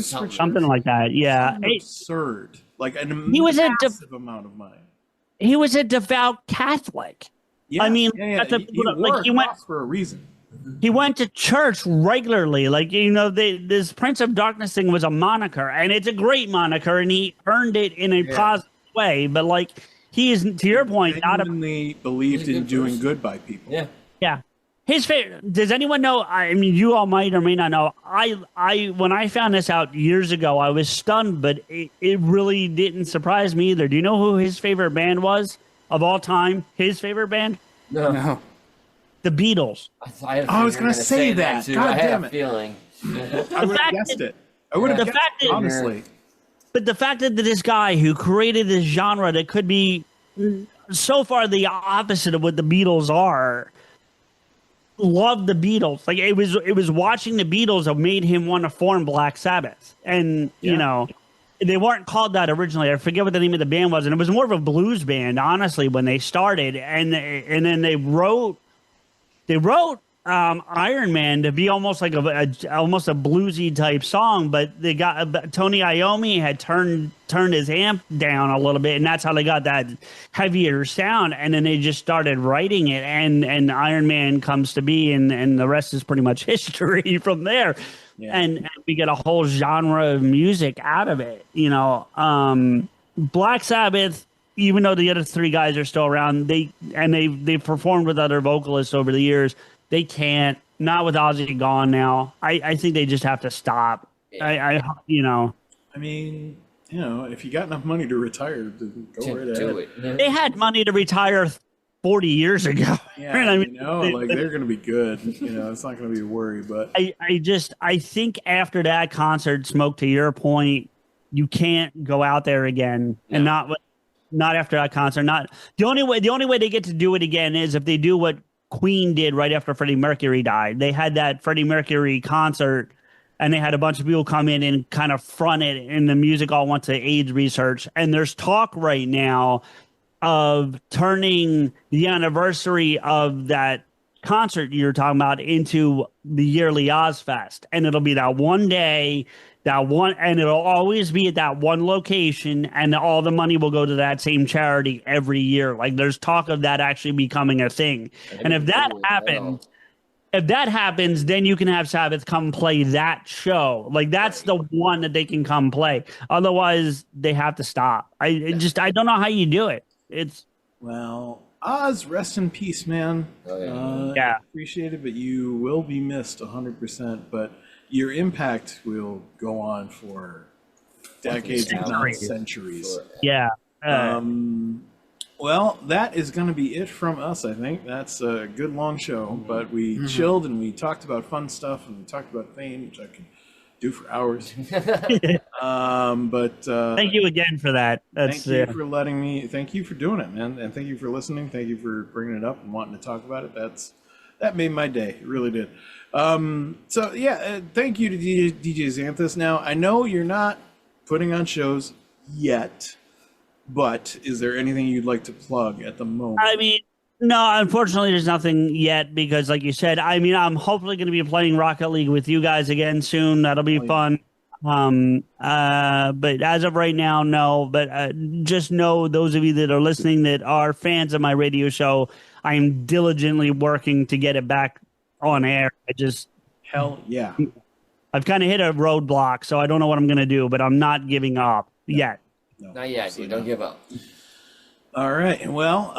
Something like that. Yeah, absurd. Like a massive amount of money. He was a devout Catholic. Yeah, I mean, he went for a reason. He went to church regularly. Like, this Prince of Darkness thing was a moniker, and it's a great moniker, and he earned it in a positive way. But like, he is, to your point, genuinely believed in doing good by people. Yeah. his favorite. Does anyone know? I mean, you all might or may not know. I when I found this out years ago, I was stunned, but it really didn't surprise me either. Do you know who his favorite band was of all time? His favorite band? No. The Beatles. I was going to say that. Too. God I had damn a it. feeling. I would have guessed it. I would have The guessed fact it, that- honestly. But the fact that this guy who created this genre that could be so far the opposite of what the Beatles are, loved the Beatles. Like it was watching the Beatles that made him want to form Black Sabbath. And you know, they weren't called that originally. I forget what the name of the band was, and it was more of a blues band, honestly, when they started. And then they wrote Iron Man to be almost like almost a bluesy type song, but they got Tony Iommi had turned his amp down a little bit, and that's how they got that heavier sound. And then they just started writing it, and Iron Man comes to be, and the rest is pretty much history from there. Yeah. And we get a whole genre of music out of it. You know, Black Sabbath. Even though the other three guys are still around, they've performed with other vocalists over the years. They can't, not with Ozzy gone now. I think they just have to stop. Yeah. You know. I mean, you know, if you got enough money to retire, then go right Do ahead. it. They had money to retire 40 years ago. Yeah, I mean, you know, like they're going to be good. You know, it's not going to be a worry. But I think after that concert, Smoke, to your point, you can't go out there again, and not after that concert. Not the only way they get to do it again is if they do what Queen did right after Freddie Mercury died. They had that Freddie Mercury concert, and they had a bunch of people come in and kind of front it, and the music all went to AIDS research. And there's talk right now of turning the anniversary of that concert you're talking about into the yearly Ozfest, and it'll be that one day. And it'll always be at that one location, and all the money will go to that same charity every year. Like there's talk of that actually becoming a thing. And if that happens, then you can have Sabbath come play that show. Like that's the one that they can come play. Otherwise, they have to stop. I don't know how you do it. well, Oz, rest in peace, man. Oh, yeah. Appreciate it, but you will be missed 100%. But your impact will go on for decades, if not centuries. Sure. Yeah. Well, that is going to be it from us, I think. That's a good long show, but we chilled and we talked about fun stuff and we talked about Thane, which I could do for hours. But Thank you again for that. thank you for letting me. Thank you for doing it, man, and thank you for listening. Thank you for bringing it up and wanting to talk about it. That made my day. It really did. So yeah, thank you to DJ Xanthus. Now I know you're not putting on shows yet, but is there anything you'd like to plug at the moment? I mean, no, unfortunately, there's nothing yet because, like you said, I mean, I'm hopefully going to be playing Rocket League with you guys again soon. That'll be fun. But as of right now, no. But just know, those of you that are listening that are fans of my radio show, I am diligently working to get it back on air. Hell yeah. I've kind of hit a roadblock, so I don't know what I'm going to do, but I'm not giving up yet. No, Not yet, dude. Don't give up. All right. Well,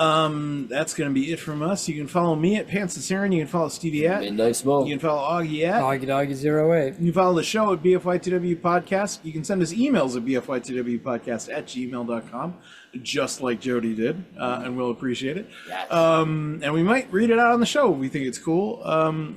that's going to be it from us. You can follow me at Pants and Aaron. You can follow Stevie at. Midnight Smoke. You can follow Augie at. Doggy08. You can follow the show at BFY2W Podcast. You can send us emails at BFY2WPodcast@gmail.com, just like Jody did, and we'll appreciate it. Yes. And we might read it out on the show if we think it's cool,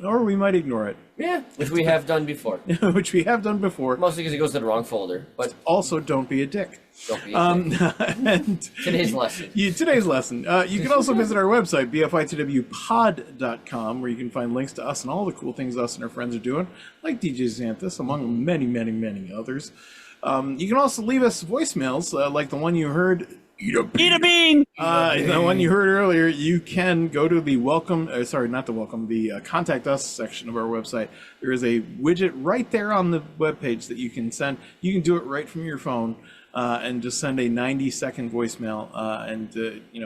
or we might ignore it, Yeah, which we have done before. which we have done before. Mostly because it goes to the wrong folder. But Also, don't be a dick. don't be. And Today's lesson. Today's lesson. You can also visit our website, bfy2wpod.com, where you can find links to us and all the cool things us and our friends are doing, like DJ Xanthus, among many, many, many others. You can also leave us voicemails, like the one you heard. Eat a bean! The one you heard earlier. You can go to the the contact us section of our website. There is a widget right there on the webpage that you can send. You can do it right from your phone. And just send a 90-second voicemail.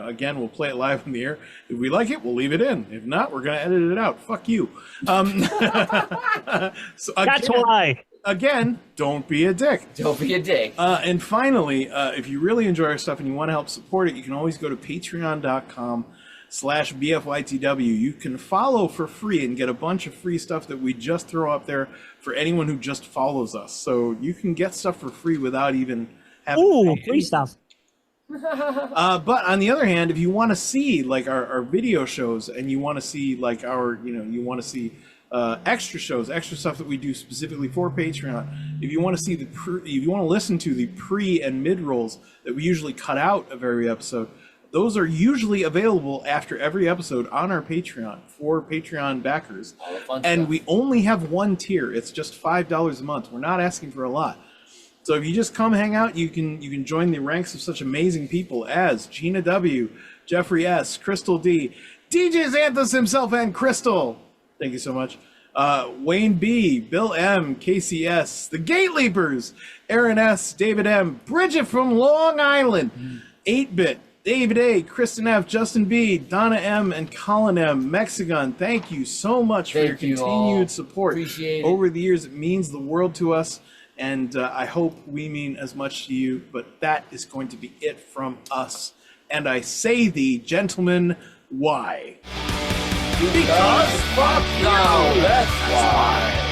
Again, we'll play it live in the air. If we like it, we'll leave it in. If not, we're going to edit it out. Fuck you. So That's why. Again, don't be a dick. Don't be a dick. And finally, if you really enjoy our stuff and you want to help support it, you can always go to patreon.com youtube.com/BFYTW. You can follow for free and get a bunch of free stuff that we just throw up there for anyone who just follows us. So you can get stuff for free without even having to pay free stuff. But on the other hand, if you want to see like our video shows and you want to see like you want to see extra shows, extra stuff that we do specifically for Patreon, if you want to see if you want to listen to the pre and mid rolls that we usually cut out of every episode, those are usually available after every episode on our Patreon for Patreon backers. All the fun And stuff. we only have one tier. It's just $5 a month. We're not asking for a lot. So if you just come hang out, you can join the ranks of such amazing people as Gina W, Jeffrey S, Crystal D, DJ Xanthus himself and Crystal. Thank you so much. Wayne B, Bill M, Kacey S, the GateLeapers, Erin S, David M, Bridget from Long Island, 8-Bit, David A, Kristin F, Justin B, Donna M, and Colin M. Mexican, thank you so much for your Thank you continued all. support. Appreciate it. Over the years, it means the world to us, and I hope we mean as much to you, but that is going to be it from us. And I say thee, gentlemen, why? Because fuck you, that's why.